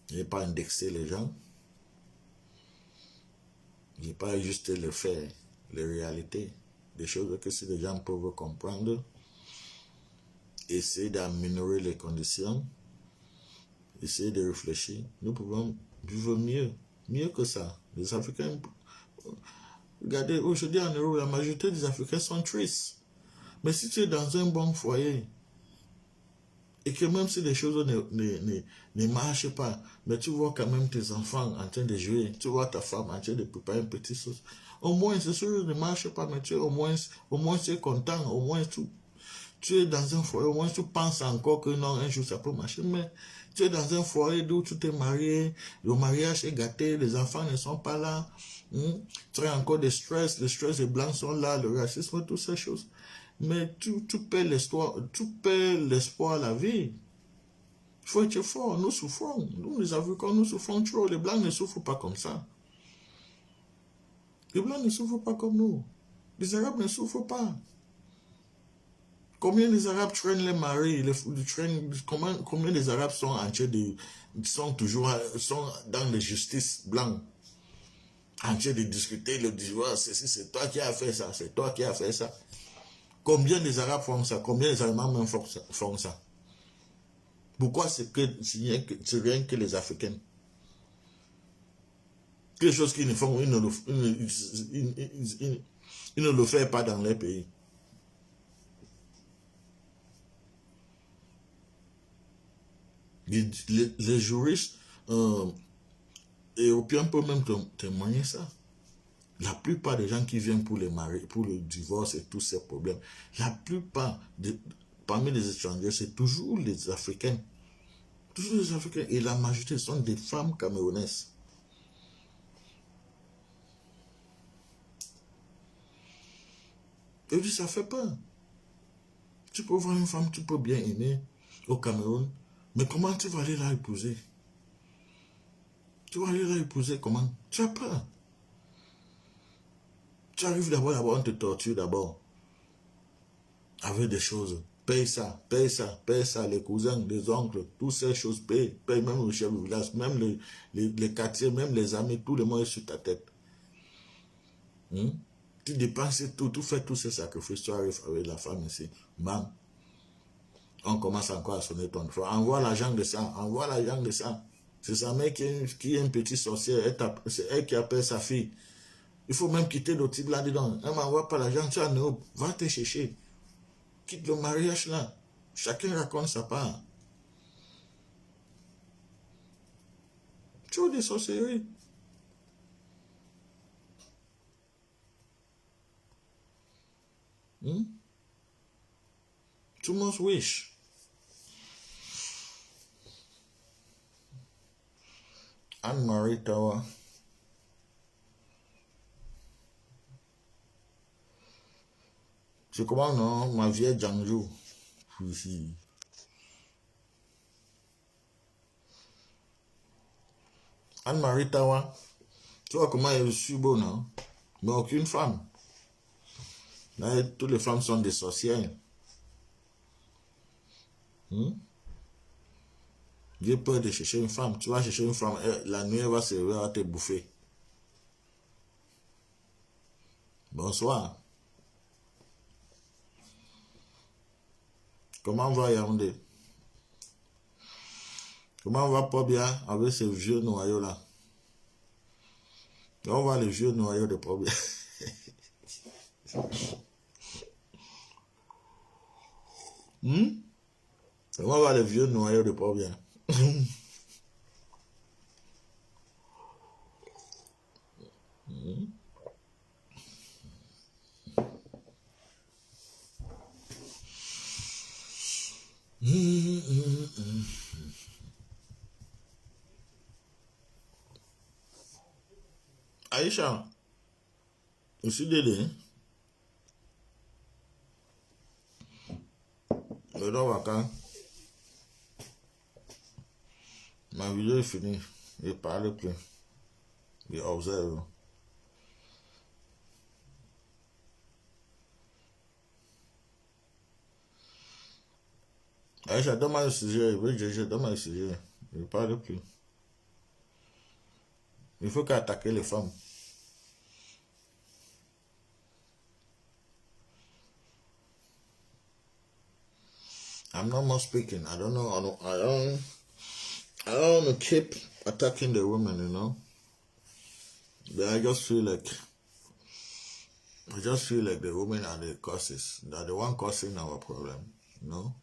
Je n'ai pas indexé les gens. Je n'ai pas juste les faits, les réalités. Des choses que si les gens peuvent comprendre, essayer d'améliorer les conditions, essayer de réfléchir, nous pouvons vivre mieux. Mieux que ça. Les Africains, regardez, aujourd'hui en Europe, la majorité des Africains sont tristes. Mais si tu es dans un bon foyer, et que même si les choses ne marchent pas, mais tu vois quand même tes enfants en train de jouer, tu vois ta femme en train de préparer une petite sauce, au moins ces choses ne marchent pas, mais tu es au moins tu es content, au moins tu es dans un foyer, au moins tu penses encore que non, un jour ça peut marcher, mais tu es dans un foyer d'où tu t'es marié, le mariage est gâté, les enfants ne sont pas là, tu as encore des stress, les stress des blancs sont là, le racisme, toutes ces choses. Mais tu perds l'espoir à la vie. Il faut être fort, nous souffrons. Nous, les Africains, nous souffrons trop. Les Blancs ne souffrent pas comme ça. Les Blancs ne souffrent pas comme nous. Les Arabes ne souffrent pas. Combien des Arabes traînent les maris, combien des Arabes sont sont dans les justices blancs, en train de discuter le divorce, c'est toi qui as fait ça, c'est toi qui as fait ça. Combien des Arabes font ça? Combien des Allemands même font ça? Pourquoi c'est rien que les Africains? Quelque chose qu'ils ne font, ils ne le font pas dans leur pays. Les juristes européens peuvent même témoigner ça. La plupart des gens qui viennent pour pour le divorce et tous ces problèmes, la plupart parmi les étrangers, c'est toujours les Africains. Toujours les Africains. Et la majorité sont des femmes camerounaises. Et puis ça fait peur. Tu peux voir une femme, tu peux bien aimer au Cameroun, mais comment tu vas aller la épouser? Tu vas aller la épouser comment? Tu as peur. Tu arrives d'abord, on te torture d'abord. Avec des choses. Paye ça, paye ça, paye ça. Les cousins, les oncles, toutes ces choses, paye. Paye même le chef du village, même les quartiers, même les amis, tout le monde est sur ta tête. Tu dépenses tout, tu fais tous ces sacrifices, tu arrives avec la femme ici. Bam. On commence encore à sonner ton frère. Envoie l'argent de ça, envoie l'argent de ça. C'est sa mère qui est une petite sorcière, c'est elle qui appelle sa fille. Il faut même quitter le type là-dedans. Elle m'envoie pas l'argent, tu es en Europe, va te chercher. Quitte le mariage là. Chacun raconte sa part. Tu as des sorcelleries. Too much wish. Anne-Marie Tawa. C'est comment non? Ma vieille Django. Anne-Marie Tawa. Tu vois comment elle est beau, non? Mais aucune femme. Là, toutes les femmes sont des sorcières. J'ai peur de chercher une femme. Tu vas chercher une femme, la nuit, elle va se réveiller à te bouffer. Bonsoir. Comment va Yaoundé? Comment va Pobia avec ces vieux noyaux là? On voit les vieux noyaux de Pobia. On va voir les vieux noyaux de Pobia. Aïcha, je suis Dédé. Le don vacan. Ma vidéo est finie. Je parle plus. Je observe. Aïcha, donne-moi le sujet. Donne-moi le sujet. Je ne parle plus. Il faut qu'attaquer les femmes. I'm not more speaking. I don't know. I don't want to keep attacking the women, you know. But I just feel like the women are the causes. They're the one causing our problem, you know.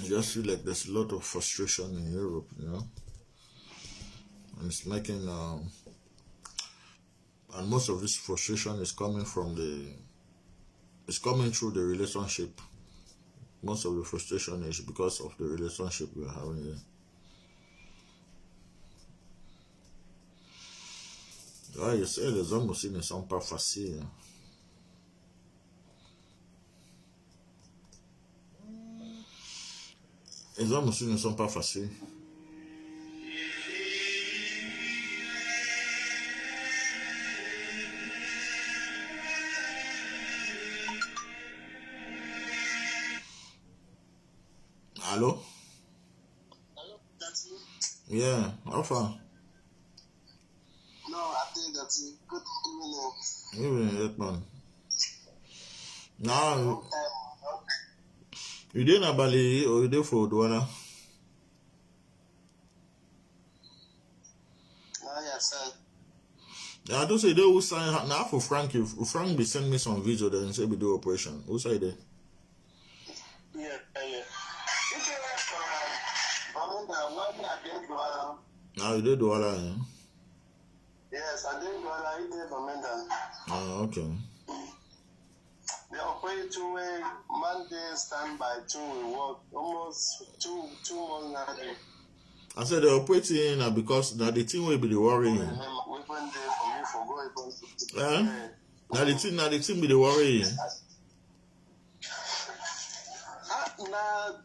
I just feel like there's a lot of frustration in Europe, you know. And it's making and most of this frustration is coming from it's coming through the relationship. Most of the frustration is because of the relationship we're having here. Ouais, je sais, les hommes aussi ne sont pas faciles. Les hommes aussi ne sont pas faciles. Allô? Yeah, how far? No, I think that's it. Good Even evening. yet, man. Now, Okay. you didn't Bali or you did for Douala? Oh, yes, sir. Yeah, I don't say they will sign now for Frank. If Frank be send me some video then say we do operation. Who say that? Yeah, yeah. Now you did Douala, eh? Yes, I did go like it for Menda. Oh, okay. They operate 2 way Monday standby 2 we work almost two months now. I said they're operating now because now the thing will be the worrying. We went there for me for go even. Yeah. Now the thing be the worrying. Now,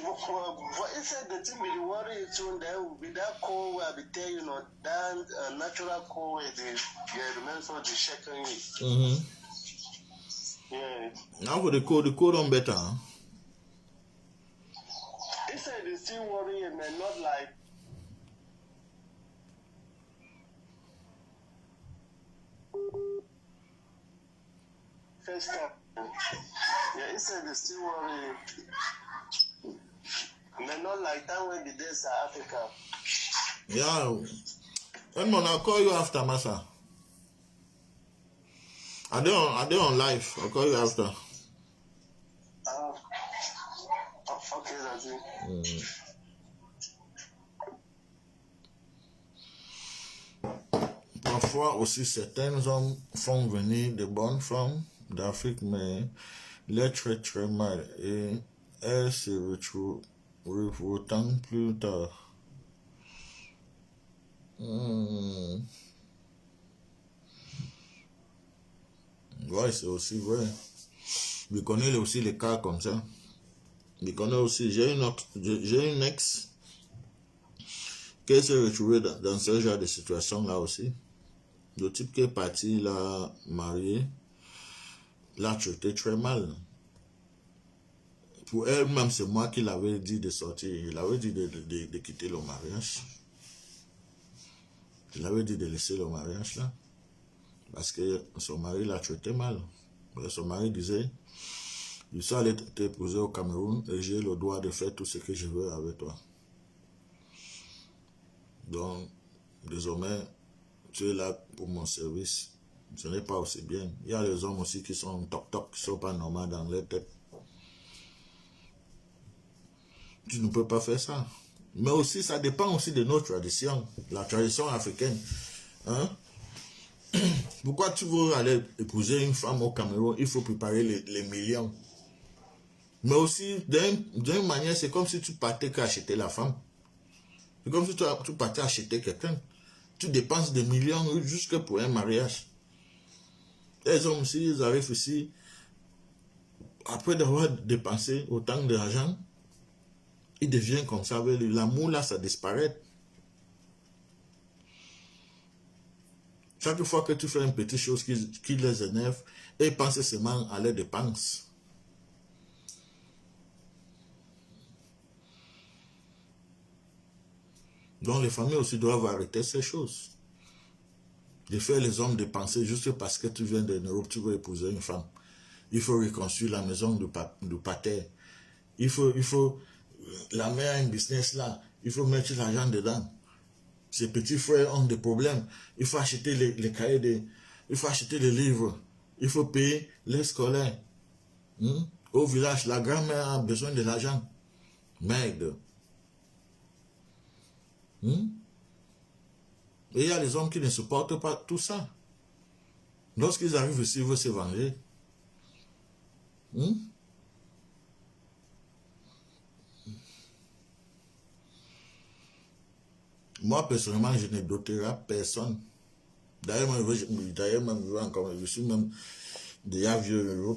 what is it the thing with the worry too? There will be that cold where I be tell you know that natural cold where the remember for the shaking it. Yeah. Now for the code on better. Huh? They said they still worrying and not like. First time. Yeah, he said they still worrying. And they're not like that when the days are Africa. Yeah. Edmond, I'll call you after, Masa. Are they on live? I'll call you after. Okay, that's it. Parfois aussi, certains hommes font venir de bonnes femmes d'Afrique, mais les très très mal et elles se retrouvent autant plus tard. Ouais, c'est aussi vrai. Je connais aussi les cas comme ça. Je connais aussi, j'ai une ex qui s'est retrouvée dans ce genre de situation là aussi. Le type qui est parti, l'a marié, l'a traité très mal. Pour elle-même, c'est moi qui l'avais dit de sortir. Il avait dit de quitter le mariage. Il avait dit de laisser le mariage là. Parce que son mari l'a traité mal. Son mari disait, je suis allé t'épouser au Cameroun et j'ai le droit de faire tout ce que je veux avec toi. Donc, désormais, tu es là pour mon service. Ce n'est pas aussi bien. Il y a les hommes aussi qui sont toc-toc, qui ne sont pas normaux dans leur tête. Tu ne peux pas faire ça. Mais aussi, ça dépend aussi de nos traditions, la tradition africaine. Hein? Pourquoi tu veux aller épouser une femme au Cameroun? Il faut préparer les millions. Mais aussi, d'une manière, c'est comme si tu partais qu'acheter la femme. C'est comme si tu partais acheter quelqu'un. Tu dépenses des millions jusque pour un mariage. Les hommes aussi, ils arrivent ici, après d'avoir dépensé autant d'argent, Il devient comme ça, l'amour là, ça disparaît. Chaque fois que tu fais une petite chose qui les énerve, et ils pensent seulement à leurs dépenses. Donc les familles aussi doivent arrêter ces choses. De faire les hommes dépenser juste parce que tu viens de l'Europe, tu veux épouser une femme. Il faut reconstruire la maison du pater. Il faut, la mère a un business là, il faut mettre l'argent dedans. Ses petits frères ont des problèmes. Il faut acheter les cahiers, il faut acheter les livres. Il faut payer les scolaires. Au village, la grand-mère a besoin de l'argent. Merde. Et il y a les hommes qui ne supportent pas tout ça. Lorsqu'ils arrivent ici, ils veulent se venger. Moi, personnellement, je ne doterai personne. D'ailleurs, je suis même déjà vieux.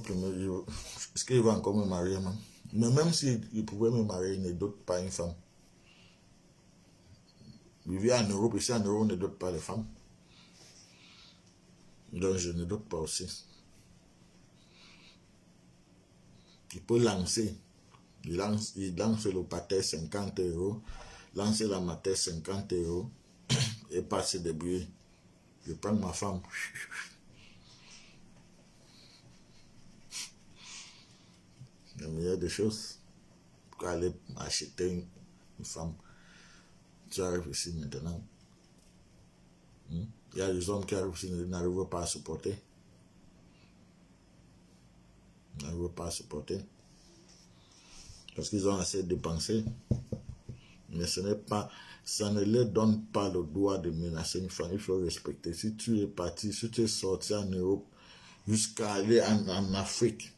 Est-ce qu'il va encore me marier, même? Mais même s'il pouvait me marier, il ne dote pas une femme. Il vit en Europe, ici en Europe, on ne dote pas les femmes. Donc, je ne dote pas aussi. Il peut lancer. Il lance le pater 50 €, lancer la mater 50 € et passer des billets. Je prends ma femme. La meilleure des choses, pour aller acheter une femme. Tu arrives ici maintenant. Il y a des hommes qui arrivent ici, n'arrivent pas à supporter. N'arrivent pas à supporter. Parce qu'ils ont assez dépensé. Mais ce n'est pas, ça ne leur donne pas le droit de menacer une femme. Il faut respecter. Si tu es parti, si tu es sorti en Europe, jusqu'à aller en Afrique,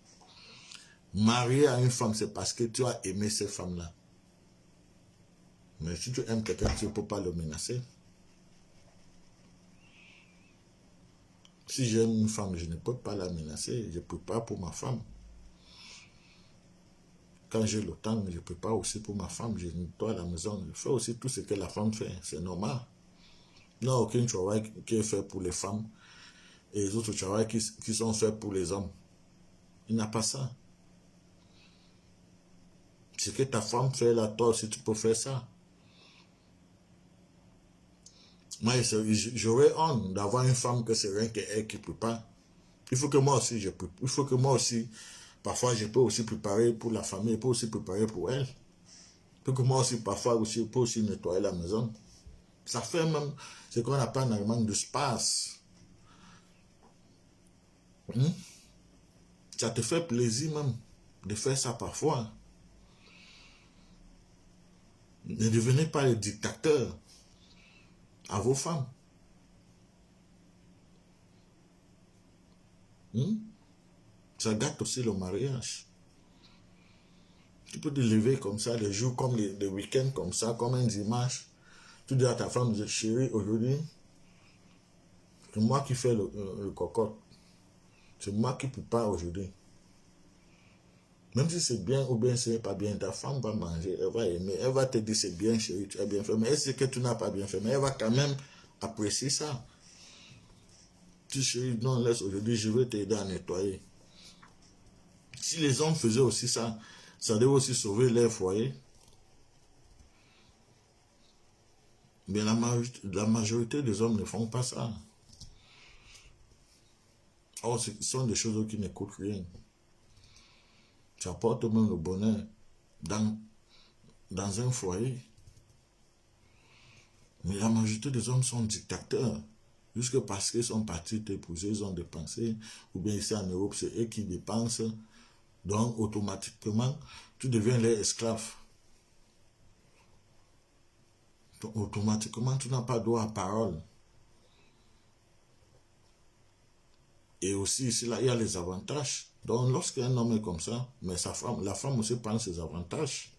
marier à une femme, c'est parce que tu as aimé cette femme-là. Mais si tu aimes quelqu'un, tu ne peux pas le menacer. Si j'aime une femme, je ne peux pas la menacer. Je ne peux pas pour ma femme. Quand j'ai le temps, je ne peux pas aussi pour ma femme. Je nettoie la maison. Je fais aussi tout ce que la femme fait. C'est normal. Il n'y a aucun travail qui est fait pour les femmes et les autres travails qui sont faits pour les hommes. Il n'y a pas ça. Ce que ta femme fait là, toi aussi tu peux faire ça. Moi, j'aurais honte d'avoir une femme que c'est rien qu'elle qui ne peut pas. Il faut que moi aussi, il faut que moi aussi, parfois je peux aussi préparer pour la famille, je peux aussi préparer pour elle. Il faut que moi aussi, parfois aussi, je peux aussi nettoyer la maison. Ça fait même ce qu'on appelle en allemand de space. Ça te fait plaisir même de faire ça parfois. Ne devenez pas les dictateurs à vos femmes. Ça gâte aussi le mariage. Tu peux te lever comme ça, les jours comme les week-ends comme ça, comme un dimanche. Tu dis à ta femme, chérie, aujourd'hui, c'est moi qui fais le cocotte. C'est moi qui prépare aujourd'hui. Même si c'est bien ou bien c'est pas bien, ta femme va manger, elle va aimer, elle va te dire c'est bien chérie, tu as bien fait. Mais est-ce que tu n'as pas bien fait? Mais elle va quand même apprécier ça. Tu chérie, non, laisse aujourd'hui, je vais t'aider à nettoyer. Si les hommes faisaient aussi ça, ça devait aussi sauver leur foyer. Mais la majorité des hommes ne font pas ça. Or, ce sont des choses qui ne coûtent rien. Ça apporte même le bonheur dans un foyer. Mais la majorité des hommes sont dictateurs. Jusque parce qu'ils sont partis t'épouser, ils ont dépensé. Ou bien ici en Europe, c'est eux qui dépensent. Donc, automatiquement, tu deviens leur esclave. Donc, automatiquement, tu n'as pas droit à parole. Et aussi, ici, là, il y a les avantages. Donc, lorsqu'un homme est comme ça, mais la femme aussi prend ses avantages.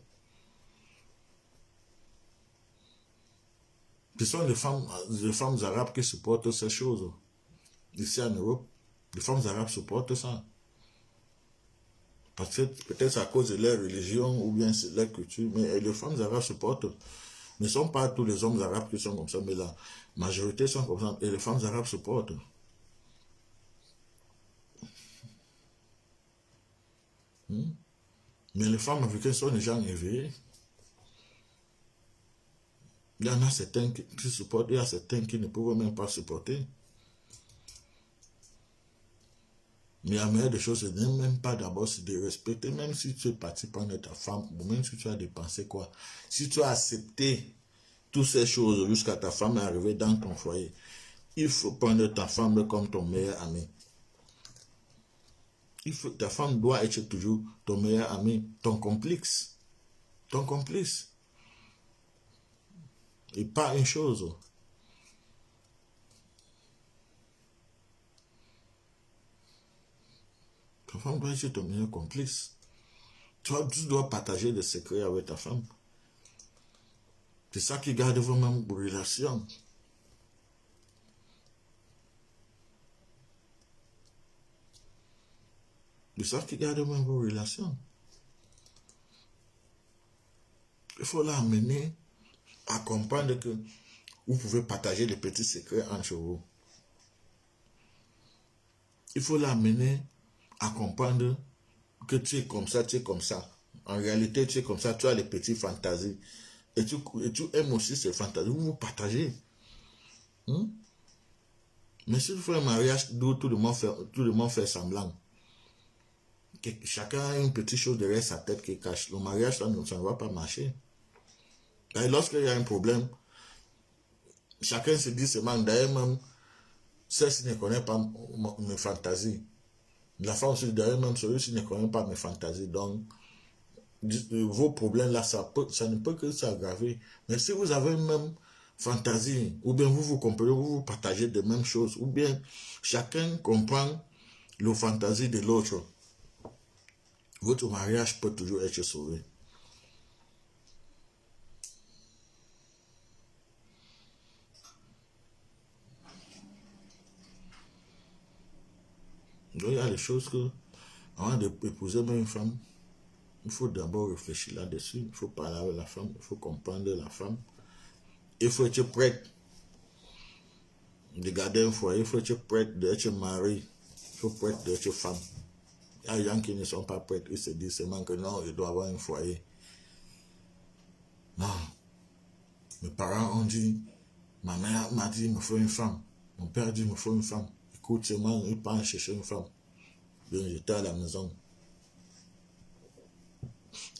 Ce sont les femmes arabes qui supportent ces choses. Ici en Europe, les femmes arabes supportent ça. Parce que peut-être c'est à cause de leur religion ou bien c'est leur culture, mais les femmes arabes supportent. Ne sont pas tous les hommes arabes qui sont comme ça, mais la majorité sont comme ça. Et les femmes arabes supportent. Mais les femmes africaines sont des gens éveillés. Il y en a certains qui supportent, il y a certains qui ne peuvent même pas supporter. Mais la meilleure des choses, ce n'est même pas d'abord de respecter, même si tu es parti prendre ta femme, ou même si tu as dépensé quoi. Si tu as accepté toutes ces choses jusqu'à ta femme est arrivée dans ton foyer, il faut prendre ta femme comme ton meilleur ami. Ta femme doit être toujours ton meilleur ami, ton complice. Ton complice. Et pas une chose. Ta femme doit être ton meilleur complice. Tu dois partager des secrets avec ta femme. C'est ça qui garde vraiment vos relations. C'est ça qui garde vraiment vos relations. Il faut l'amener à comprendre que vous pouvez partager des petits secrets entre vous. Il faut l'amener à comprendre que tu es comme ça, tu es comme ça. En réalité, tu es comme ça, tu as les petites fantasies. Et tu aimes aussi ces fantasies. Vous partagez. Mais si tu fais un mariage d'où tout le monde fait semblant, que chacun a une petite chose derrière sa tête qui cache, le mariage, ça ne va pas marcher. Et lorsqu'il y a un problème, chacun se dit seulement, d'ailleurs même, celle-ci ne connaît pas mes fantasies. La femme aussi, d'ailleurs même, celui-ci ne connaît pas mes fantasies. Donc, vos problèmes là, ça ne peut que s'aggraver. Mais si vous avez une même fantaisie, ou bien vous comprenez, vous partagez les mêmes choses, ou bien chacun comprend la fantaisie de l'autre, votre mariage peut toujours être sauvé. Donc, il y a des choses que, avant d'épouser même une femme, il faut d'abord réfléchir là-dessus. Il faut parler avec la femme, il faut comprendre la femme. Il faut être prête de garder un foyer, il faut être prête d'être marié, il faut être prête d'être femme. Il y a des gens qui ne sont pas prêts, ils se disent seulement que non, il doit avoir un foyer. Non. Mes parents ont dit, ma mère m'a dit, il me faut une femme. Mon père dit, il me faut une femme. Écoute, seulement, il part chercher une femme. Donc, j'étais à la maison.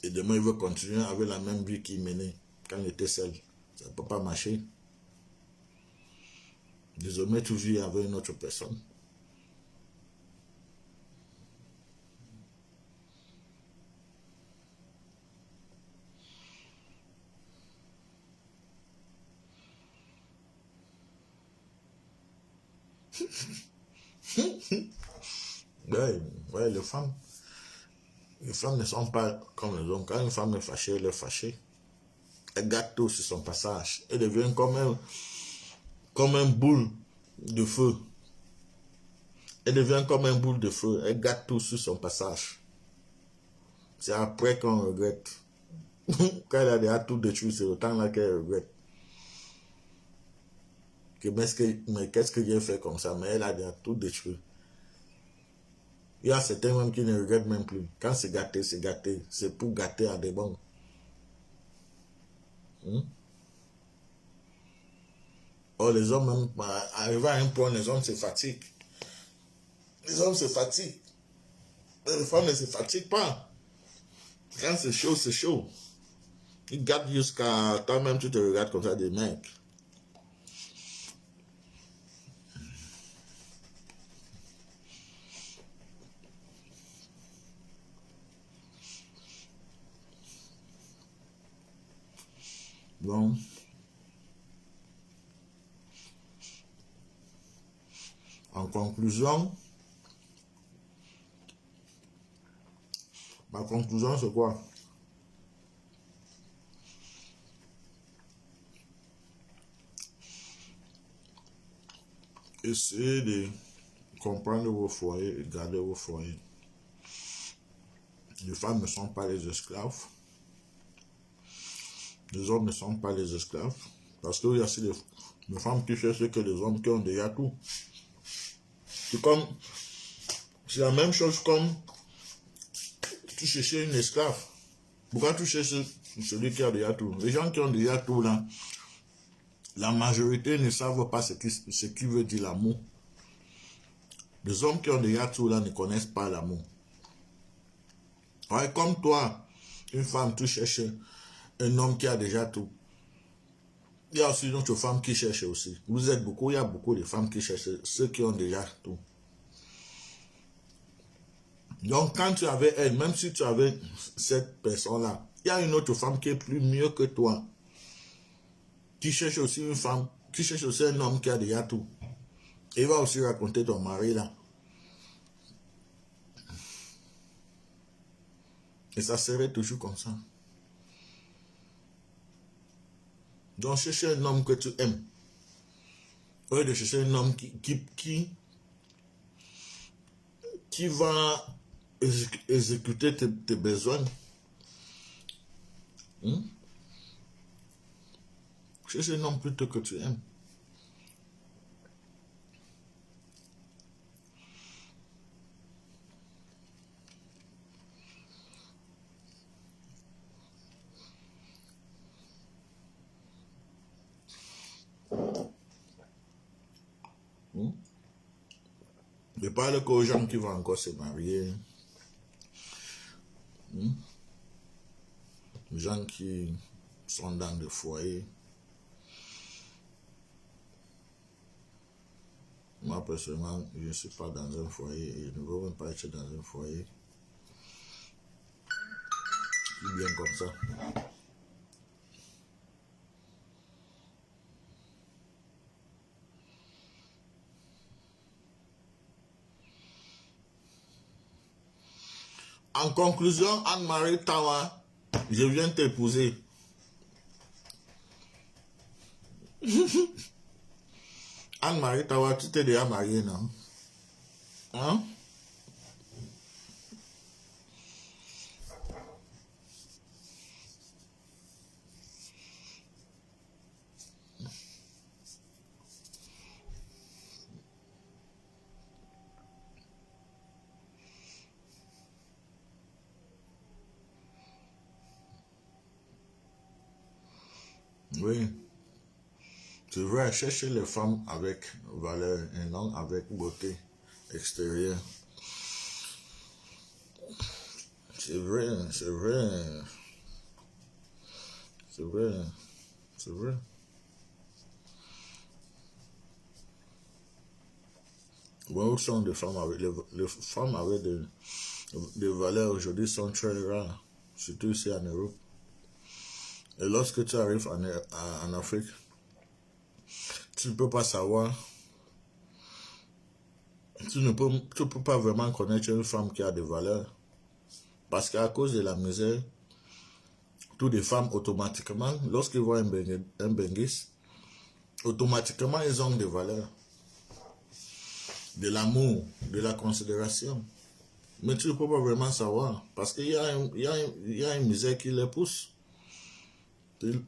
Et demain, il veut continuer avec la même vie qu'il menait quand il était seul. Ça ne peut pas marcher. Désormais, tu vis avec une autre personne. Ouais, les femmes ne sont pas comme les hommes. Quand une femme est fâchée, elle est fâchée. Elle gâte tout sur son passage. Elle devient comme un boule de feu. Elle devient comme un boule de feu. Elle gâte tout sur son passage. C'est après qu'on regrette. Quand elle a déjà tout détruit, c'est le temps là qu'elle regrette. Mais qu'est-ce que j'ai fait comme ça? Mais elle a déjà tout détruit. Il y a certains même qui ne regrettent même plus. Quand c'est gâté, c'est gâté. C'est pour gâter à des bons. Or, les hommes, même, arrivés à un point, les hommes se fatiguent. Les hommes se fatiguent. Les femmes ne se fatiguent pas. Quand c'est chaud, c'est chaud. Ils gâtent jusqu'à toi-même, tu te regardes comme ça des mecs. Bon. En conclusion, ma conclusion c'est quoi? Essayez de comprendre vos foyers et garder vos foyers. Les femmes ne sont pas les esclaves. Les hommes ne sont pas les esclaves. Parce qu'il y a aussi les femmes qui cherchent que les hommes qui ont déjà tout. C'est la même chose comme tu cherchais une esclave. Pourquoi tu cherches celui qui a déjà tout? Les gens qui ont déjà tout là, la majorité ne savent pas ce qui veut dire l'amour. Les hommes qui ont déjà tout là ne connaissent pas l'amour. Ouais, comme toi, une femme, tu cherches un homme qui a déjà tout. Il y a aussi une autre femme qui cherche aussi. Vous êtes beaucoup, il y a beaucoup de femmes qui cherchent ceux qui ont déjà tout. Donc quand tu avais elle, même si tu avais cette personne-là, il y a une autre femme qui est plus mieux que toi. Qui cherche aussi une femme, qui cherche aussi un homme qui a déjà tout. Et il va aussi raconter ton mari là. Et ça serait toujours comme ça. Donc chercher un homme que tu aimes. Au lieu de chercher un homme qui va exécuter tes besoins. Chercher un homme plutôt que tu aimes. Je parle qu'aux gens qui vont encore se marier. Les gens qui sont dans des foyers. Moi, personnellement, je ne suis pas dans un foyer et je ne veux même pas être dans un foyer. Tout bien comme ça. En conclusion, Anne-Marie Tawa, je viens t'épouser. Anne-Marie Tawa, tu t'es déjà mariée, non? Hein? Oui. C'est vrai, chercher les femmes avec valeur et non avec beauté extérieure. C'est vrai, c'est vrai. C'est vrai, c'est vrai. Où sont des femmes avec les femmes avec des valeurs aujourd'hui sont très rares, surtout ici en Europe. Et lorsque tu arrives en Afrique, tu ne peux pas savoir, tu ne peux pas vraiment connaître une femme qui a des valeurs. Parce qu'à cause de la misère, toutes les femmes automatiquement, lorsqu'ils voient un benguis, automatiquement ils ont des valeurs. De l'amour, de la considération. Mais tu ne peux pas vraiment savoir. Parce qu'il y a une misère qui les pousse.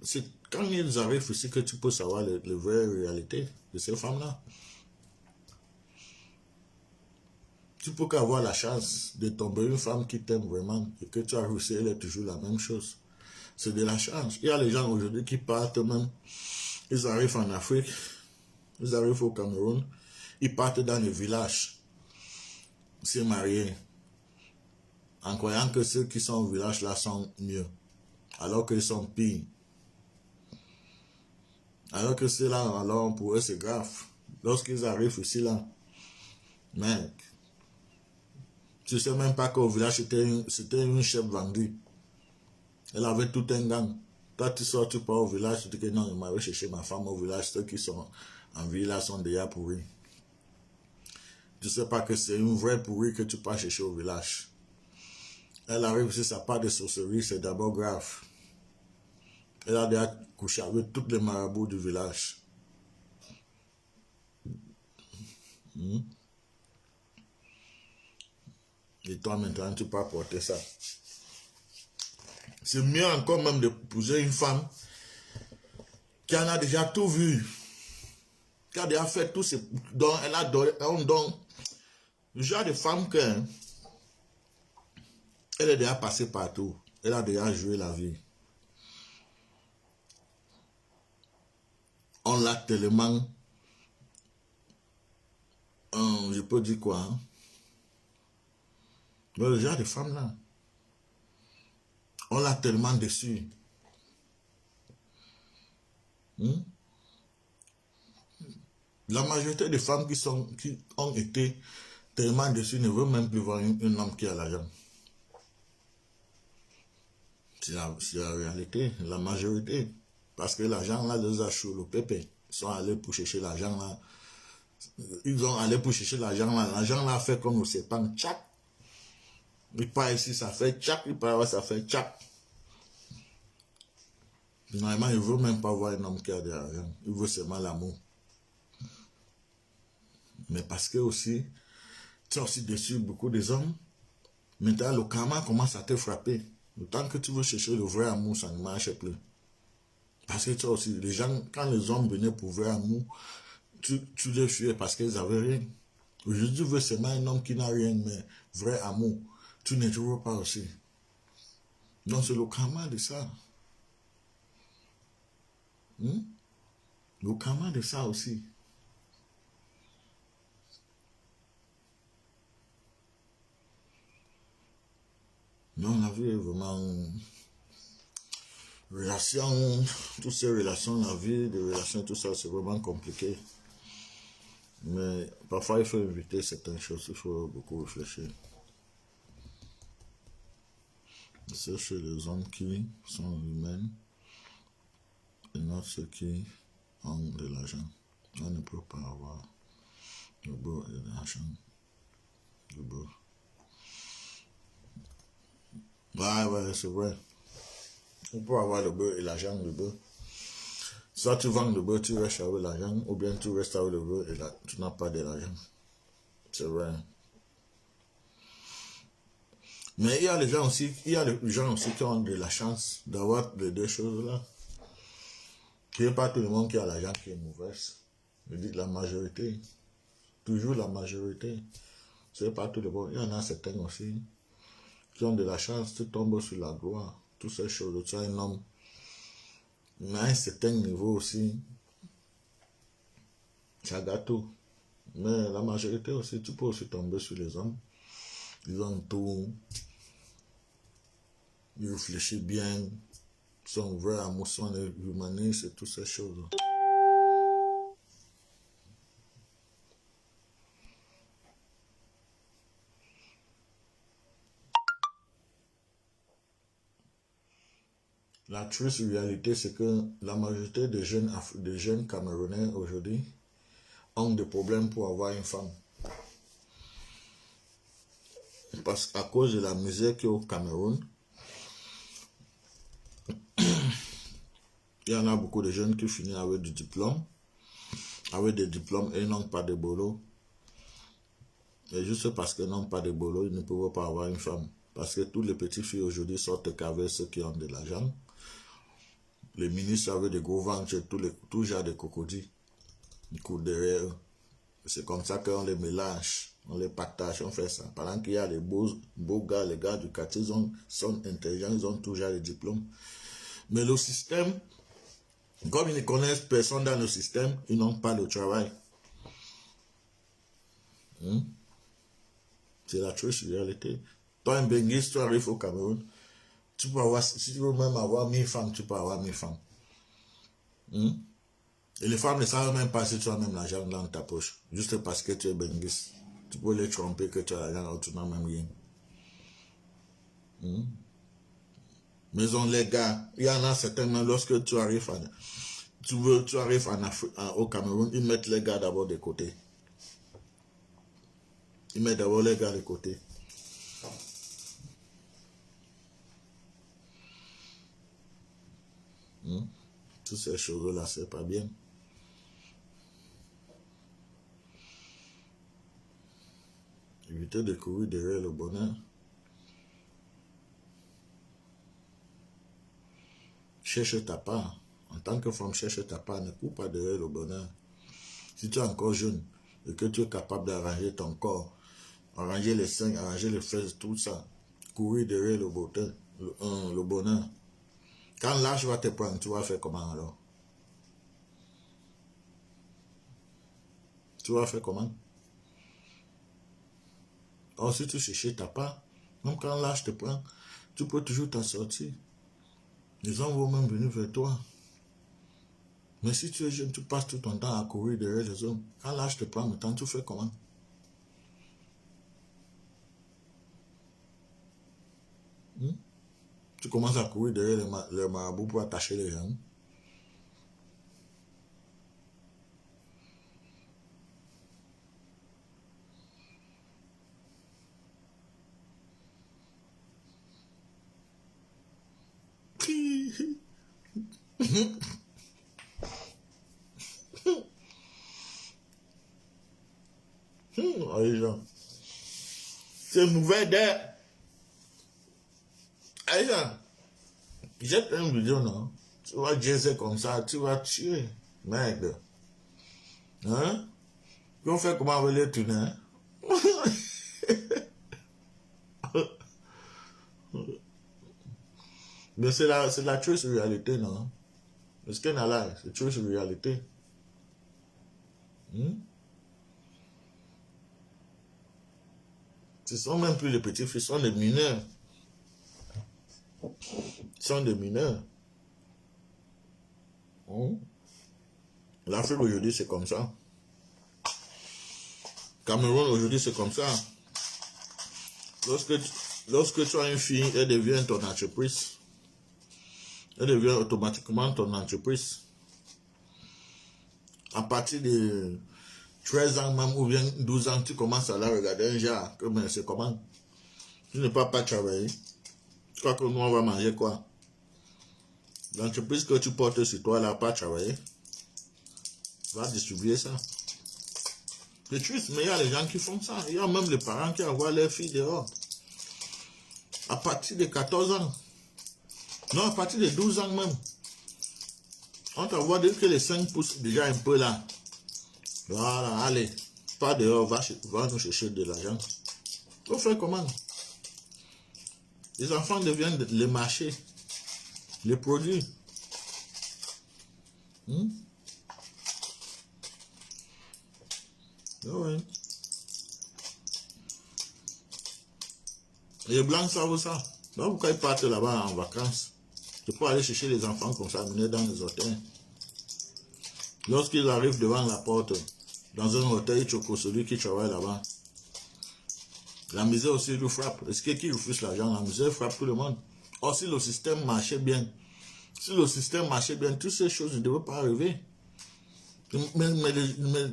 C'est quand ils arrivent ici que tu peux savoir les vraies réalités de ces femmes-là. Tu peux qu'avoir la chance de tomber une femme qui t'aime vraiment et que tu arrives ici, elle est toujours la même chose. C'est de la chance. Il y a les gens aujourd'hui qui partent même. Ils arrivent en Afrique, ils arrivent au Cameroun, ils partent dans les villages, se marier, en croyant que ceux qui sont au village là sont mieux, alors qu'ils sont pires. Alors que c'est là, alors pour eux c'est grave. Lorsqu'ils arrivent ici là, mec, tu sais même pas qu'au village c'était une chef vendue. Elle avait tout un gang. Toi tu sors, tu pars au village, tu dis que non, je m'avais cherché ma femme au village, ceux qui sont en ville là sont déjà pourris. Tu sais pas que c'est une vraie pourrie que tu pars chercher au village. Elle arrive ici, ça part de sorcellerie, c'est d'abord grave. Elle a déjà couché avec toutes les marabouts du village. Et toi maintenant, tu peux porter ça. C'est mieux encore même d'épouser une femme qui en a déjà tout vu, qui a déjà fait tout ce dont elle a donné, le genre de femme que elle est déjà passée partout, elle a déjà joué la vie. On l'a tellement, je peux dire quoi, hein? Mais le genre de femme là, on l'a tellement déçu. Hmm? La majorité des femmes qui ont été tellement déçues ne veulent même plus voir un homme qui a l'argent. C'est la réalité, la majorité. Parce que l'argent là les a chaud le pépé. Ils sont allés pour chercher l'argent là. Ils ont allé pour chercher l'argent là. L'argent là fait comme au sépan, tchac. Il part ici, ça fait tchac. Il part là, ça fait tchac. Finalement, il ne veut même pas voir un homme qui a de l'argent. Il veut seulement l'amour. Mais parce que aussi, tu as aussi déçu beaucoup des hommes. Maintenant, le karma commence à te frapper. Le temps que tu veux chercher le vrai amour, ça ne marche plus. Parce que tu as aussi, les gens, quand les hommes venaient pour vrai amour, tu les fuyais parce qu'ils n'avaient rien. Aujourd'hui, tu veux seulement un homme qui n'a rien, mais vrai amour. Tu ne trouves pas aussi. Donc, c'est le karma de ça. Le karma de ça aussi. Non, la vie est vraiment... Relations, toutes ces relations, la vie, les relations, tout ça, c'est vraiment compliqué. Mais parfois, il faut éviter certaines choses, il faut beaucoup réfléchir. C'est chez les hommes qui sont humains et non ceux qui ont de l'argent. On ne peut pas avoir le beau et l'argent. Le beau. Ouais, c'est vrai. On peut avoir le beurre et l'argent, le beurre. Soit tu vends le beurre, tu restes avec l'argent, ou bien tu restes avec le beurre et là, tu n'as pas de l'argent. C'est vrai. Mais il y a les gens aussi, il y a les gens aussi qui ont de la chance d'avoir les deux choses-là. Il n'y a pas tout le monde qui a l'argent qui est mauvaise. Je dis la majorité. Toujours la majorité. C'est pas tout le monde. Il y en a certains aussi qui ont de la chance, tu tombes sur la gloire. Toutes ces choses. Tu as un homme. Mais à un certain niveau aussi, ça gâte tout. Mais la majorité aussi, tu peux aussi tomber sur les hommes. Ils ont tout. Ils réfléchissent bien. Ils sont ouverts à l'émotion, l'humanisme et toutes ces choses. La triste réalité, c'est que la majorité des jeunes Camerounais aujourd'hui ont des problèmes pour avoir une femme. Parce qu'à cause de la misère qu'il y a au Cameroun, il y en a beaucoup de jeunes qui finissent avec du diplôme, avec des diplômes et n'ont pas de boulot. Et juste parce qu'ils n'ont pas de boulot, ils ne peuvent pas avoir une femme. Parce que tous les petits filles aujourd'hui sortent qu'avec ceux qui ont de l'argent. Les ministres avec des gros ventres, tout genre de crocodiles. Ils courent derrière eux. C'est comme ça qu'on les mélange, on les partage, on fait ça. Pendant qu'il y a les beaux gars, les gars du quartier, ils sont intelligents, ils ont toujours les diplômes. Mais le système, comme ils ne connaissent personne dans le système, ils n'ont pas de travail. C'est la triste réalité. Toi, un benguiste, tu arrives au Cameroun, tu peux avoir, si tu veux même avoir 1000 femmes, tu peux avoir 1000 femmes. Et les femmes ne savent même pas si tu as même l'argent dans ta poche. Juste parce que tu es benguiste. Tu peux les tromper que tu as l'argent, tu n'as même rien. Mais on les gars, il y en a certainement, lorsque tu arrives au Cameroun, ils mettent les gars d'abord de côté. Ils mettent d'abord les gars de côté. Toutes ces choses-là, c'est pas bien. Éviter de courir derrière le bonheur. cherche ta part. En tant que femme, cherche ta part. Ne cours pas derrière le bonheur. Si tu es encore jeune et que tu es capable d'arranger ton corps, arranger les seins, arranger les fesses, tout ça, courir derrière le bonheur. Quand l'âge va te prendre, tu vas faire comment alors? Tu vas faire comment? Or, si tu cherches ta part, même quand l'âge te prend, tu peux toujours t'en sortir. Les gens vont même venir vers toi. Mais si tu es jeune, tu passes tout ton temps à courir derrière les hommes. Quand l'âge te prend, maintenant, tu fais comment? Tu commences à courir derrière les marabouts pour attacher les gens. Aïcha, c'est mauvais d'air. Aïcha, jette une vidéo, non? Tu vas jaser comme ça, tu vas tuer. Merde. Hein? On fait comment avec les tunnels? Mais c'est la triste réalité, non? Parce qu'elle a là, c'est triste réalité. Ce sont même plus les petits filles, ce sont des mineurs. Ce sont des mineurs. L'Afrique aujourd'hui, c'est comme ça. Cameroun aujourd'hui, c'est comme ça. Lorsque tu as une fille, elle devient ton entreprise. Elle devient automatiquement ton entreprise. À partir de 13 ans même ou bien 12 ans, tu commences à la regarder un genre. Mais c'est comment? Tu ne peux pas travailler. Tu crois que nous, on va manger quoi? L'entreprise que tu portes sur toi, elle n'a pas travaillé. Tu vas distribuer ça. C'est triste, mais il y a les gens qui font ça. Il y a même les parents qui envoient leurs filles dehors. À partir de 14 ans. Non, à partir de 12 ans même. On t'envoie dès que les 5 poussent déjà un peu là. Voilà, allez. Pas dehors, va nous chercher de l'argent. On fait comment? Les enfants deviennent les marchés. Les produits. Oui. Les blancs savent ça. Donc pourquoi ils partent là-bas en vacances? C'est pour aller chercher les enfants comme ça, mener dans les hôtels. Lorsqu'ils arrivent devant la porte, dans un hôtel, ils choquent celui qui travaille là-bas. La misère aussi lui frappe. Est-ce que qui refuse l'argent? La misère frappe tout le monde. Or, si le système marchait bien, toutes ces choses ne devraient pas arriver. Mais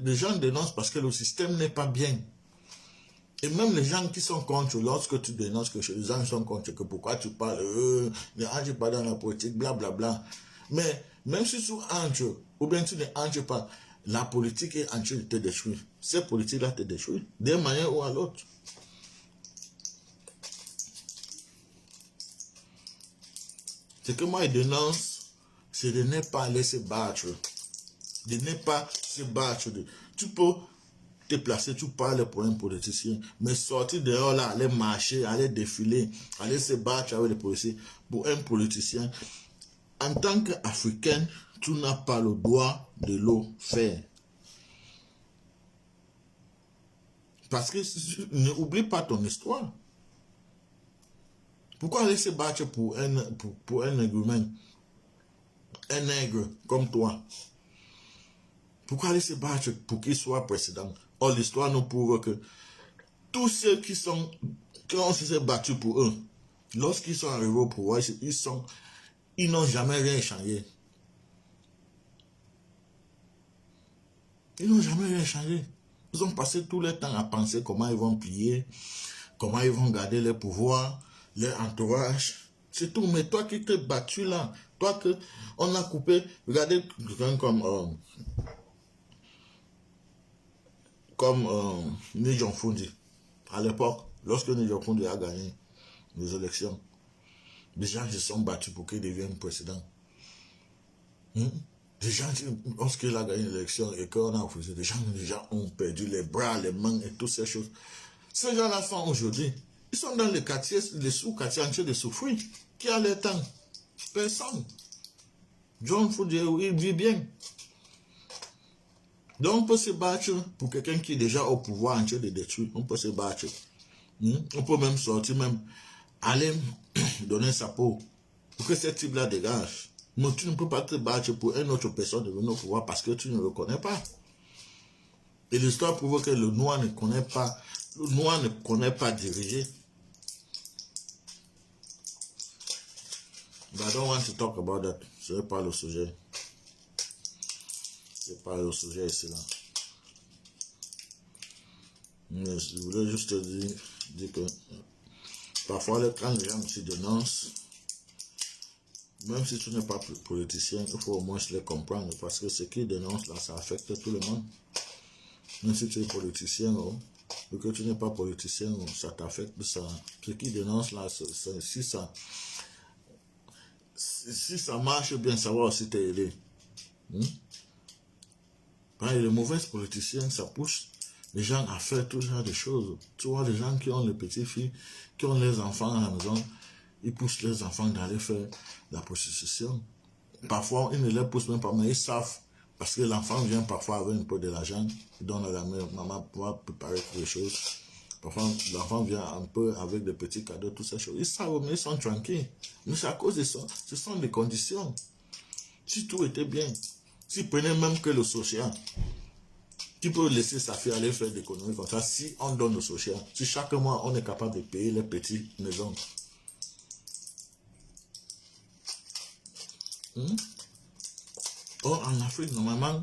les gens dénoncent parce que le système n'est pas bien. Et même les gens qui sont contre, lorsque tu dénonces que les gens sont contre, que pourquoi tu parles, ne entre pas dans la politique, blablabla. Mais même si tu entres, ou bien tu ne entres pas, la politique est en train de te détruire. Cette politique-là te détruit, d'une manière ou à l'autre. Ce que moi je dénonce, c'est de ne pas aller se battre. De ne pas se battre. Tu peux te placer, tu parles pour un politicien, mais sortir dehors là, aller marcher, aller défiler, aller se battre avec les policiers, pour un politicien, en tant qu'Africain, tu n'as pas le droit de le faire. Parce que n'oublie pas ton histoire. Pourquoi aller se battre pour un nègre, un nègre comme toi? Pourquoi aller se battre pour qu'il soit président? Or, l'histoire nous prouve que tous ceux qui ont s'est battus pour eux, lorsqu'ils sont arrivés au pouvoir, ils n'ont jamais rien changé. Ils n'ont jamais rien changé. Ils ont passé tout le temps à penser comment ils vont plier, comment ils vont garder leur pouvoir, leur entourage. C'est tout. Mais toi qui t'es battu là, toi que on a coupé, regardez comme Ni Jong-Fundi. À l'époque, lorsque Ni Jong-Fundi a gagné les élections, les gens se sont battus pour qu'il devienne président. Des gens, lorsqu'il a gagné l'élection et qu'on a refusé, des gens ont perdu les bras, les mains et toutes ces choses. Ces gens-là sont aujourd'hui, ils sont dans les quartiers, les sous-quartiers en train de souffrir. Qui a le temps? Personne. John Foudé, il vit bien. Donc on peut se battre pour quelqu'un qui est déjà au pouvoir en train de détruire. On peut se battre. On peut même sortir, même aller donner sa peau pour que ce type-là dégage. Mais tu ne peux pas te battre pour une autre personne de venir au pouvoir parce que tu ne le connais pas. Et l'histoire prouve que le noir ne connaît pas diriger. But I don't want to talk about that. Ce n'est pas le sujet. C'est pas le sujet ici là. Mais je voulais juste te dire que parfois quand les gens se dénoncent, même si tu n'es pas politicien, il faut au moins les comprendre parce que ce qu'ils dénoncent là, ça affecte tout le monde. Même si tu es politicien ou que tu n'es pas politicien, ça t'affecte. Ce qu'ils dénoncent là, si ça marche bien, ça va aussi t'aider. Quand il y a les mauvais politiciens, ça pousse les gens à faire tout genre de choses. Tu vois, les gens qui ont les petites filles, qui ont les enfants à la maison, ils poussent les enfants d'aller faire la prostitution. Parfois, ils ne les poussent même pas, mais ils savent. Parce que l'enfant vient parfois avec un peu de l'argent, il donne à la mère, maman pour préparer toutes les choses. Parfois, l'enfant vient un peu avec des petits cadeaux, toutes ces choses. Ils savent, mais ils sont tranquilles. Mais c'est à cause de ça. Ce sont des conditions. Si tout était bien, s'ils prenaient même que le social, qui peut laisser sa fille aller faire des économies comme ça, si on donne le social, si chaque mois on est capable de payer les petites maisons. Or, en Afrique, normalement,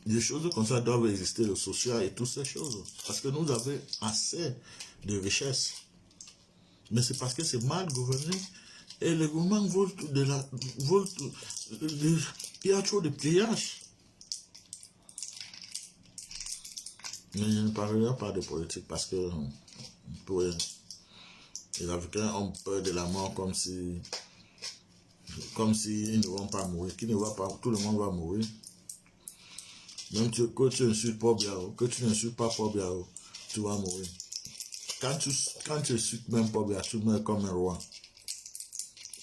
des choses comme ça doivent exister, le social et toutes ces choses. Parce que nous avons assez de richesses. Mais c'est parce que c'est mal gouverné. Et le gouvernement il y a trop de pillage. Mais je ne parlerai pas de politique parce que les Africains ont peur de la mort comme si ils ne vont pas mourir. Qui ne va pas, tout le monde va mourir. Même que tu ne suis pas bien, que tu ne suis pas bien, tu vas mourir. Quand tu suis même pas bien, tu meurs comme un roi.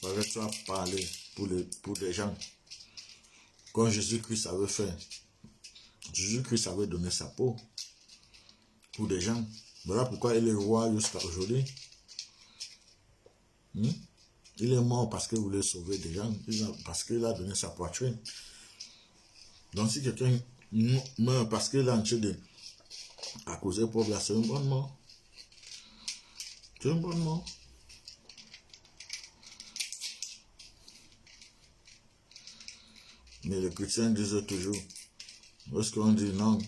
Parce que tu as parlé pour des gens. Comme Jésus-Christ avait fait. Jésus-Christ avait donné sa peau pour des gens. Voilà pourquoi il est roi jusqu'à aujourd'hui. Il est mort parce qu'il voulait sauver des gens, parce qu'il a donné sa poitrine. Donc si quelqu'un meurt parce qu'il a en train de à causer pauvre, c'est une bonne mort. C'est une bonne mort. Mais les chrétiens disent toujours, lorsqu'on dit non,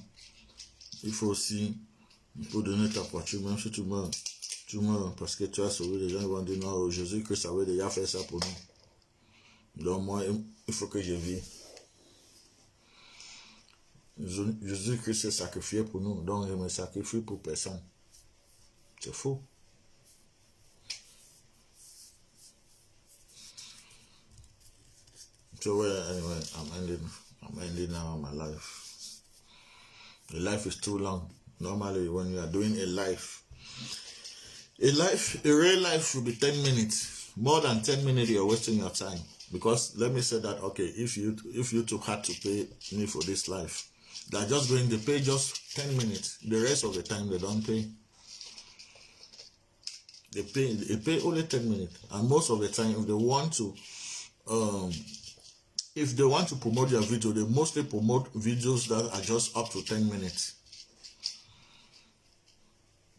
il faut aussi, donner ta poitrine, même si tu meurs parce que tu as sauvé les gens, ils vont dire non, Jésus-Christ avait déjà fait ça pour nous. Donc moi, il faut que je vive. Jésus-Christ s'est sacrifié pour nous, donc je me sacrifie pour personne. C'est faux. So anyway, I'm ending now my life. The life is too long. Normally, when you are doing a real life should be 10 minutes. More than 10 minutes, you're wasting your time. Because let me say that, okay, if you too had to pay me for this life, they're just going to pay just 10 minutes. The rest of the time, they don't pay. They pay only 10 minutes. And most of the time, if they want to promote their video, they mostly promote videos that are just up to 10 minutes.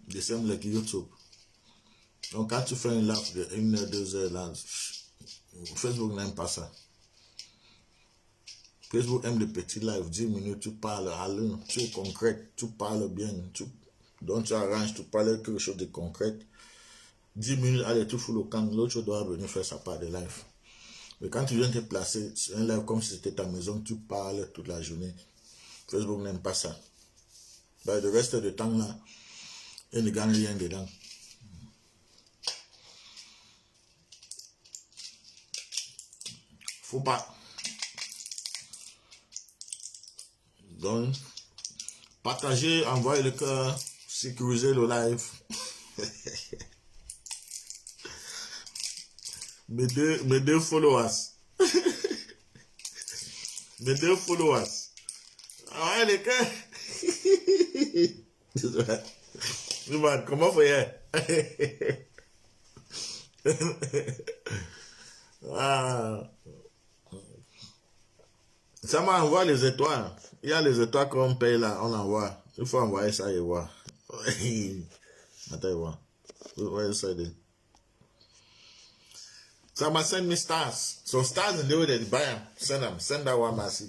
The same like YouTube. Donc quand tu fais un live de 1 heure, 2 heures là, Facebook n'aime pas ça. Facebook aime les petits lives, 10 minutes, tu parles à l'un, tu es concret, tu parles bien, donc tu arranges, tu parles quelque chose de concret. 10 minutes, allez, tu fous le camp, l'autre doit venir faire sa part de live. Mais quand tu viens te placer sur un live comme si c'était ta maison, tu parles toute la journée. Facebook n'aime pas ça. Ben, le reste du temps là, il ne gagne rien dedans. Faut pas. Donc, partagez, envoyez le cœur, sécurisez le live. mes deux followers. Mes deux followers. Envoyez le cœur. Comment faire? Ah. Ça m'envoie les étoiles. Il y a les étoiles qu'on paye là, on envoie. Il faut envoyer ça et voir. Attends et voir. Where is it? Someone send me stars. So stars in the way that buy them. Send them. Send that one, Mercy.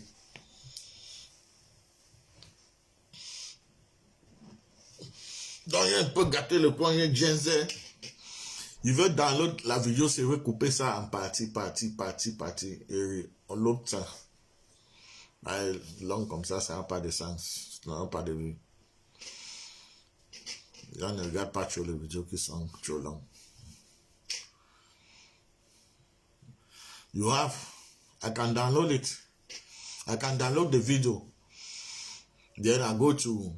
Donc, il y a un peu gâté le coin, il y a Gen Z. Il veut download la vidéo, c'est veut couper ça en partie. Et on l'obtient. Long comme ça n'a pas de sens. Ça n'a pas de vue. Les gens ne regardent pas trop les vidéos qui sont trop longues. You have, I can download it. I can download the video. Then I go to,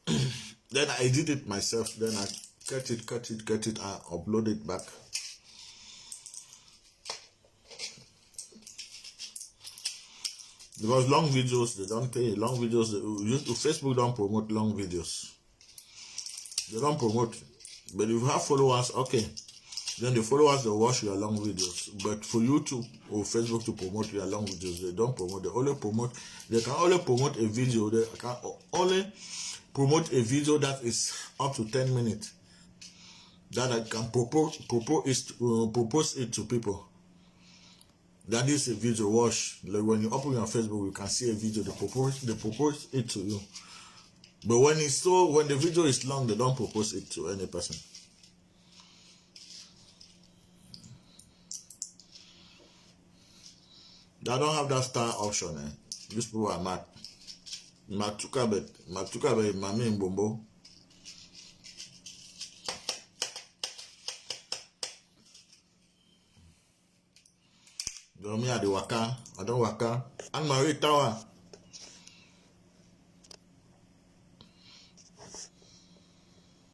then I edit it myself. Then I cut it, and upload it back. Because long videos, they don't pay. Long videos, Facebook don't promote long videos. They don't promote. But if you have followers, okay. Then the followers, they watch your long videos. But for YouTube or Facebook to promote your long videos, they don't promote. They can only promote a video. They can only promote a video that is up to 10 minutes. That I can propose it to people. That is a video watch. Like when you open your Facebook, you can see a video. They propose it to you. But when the video is long, they don't propose it to any person. They don't have that star option. These people are mad. Matukabe, Mami Mbombo. Me at the waka. I don't waka. Anne Marie Tower.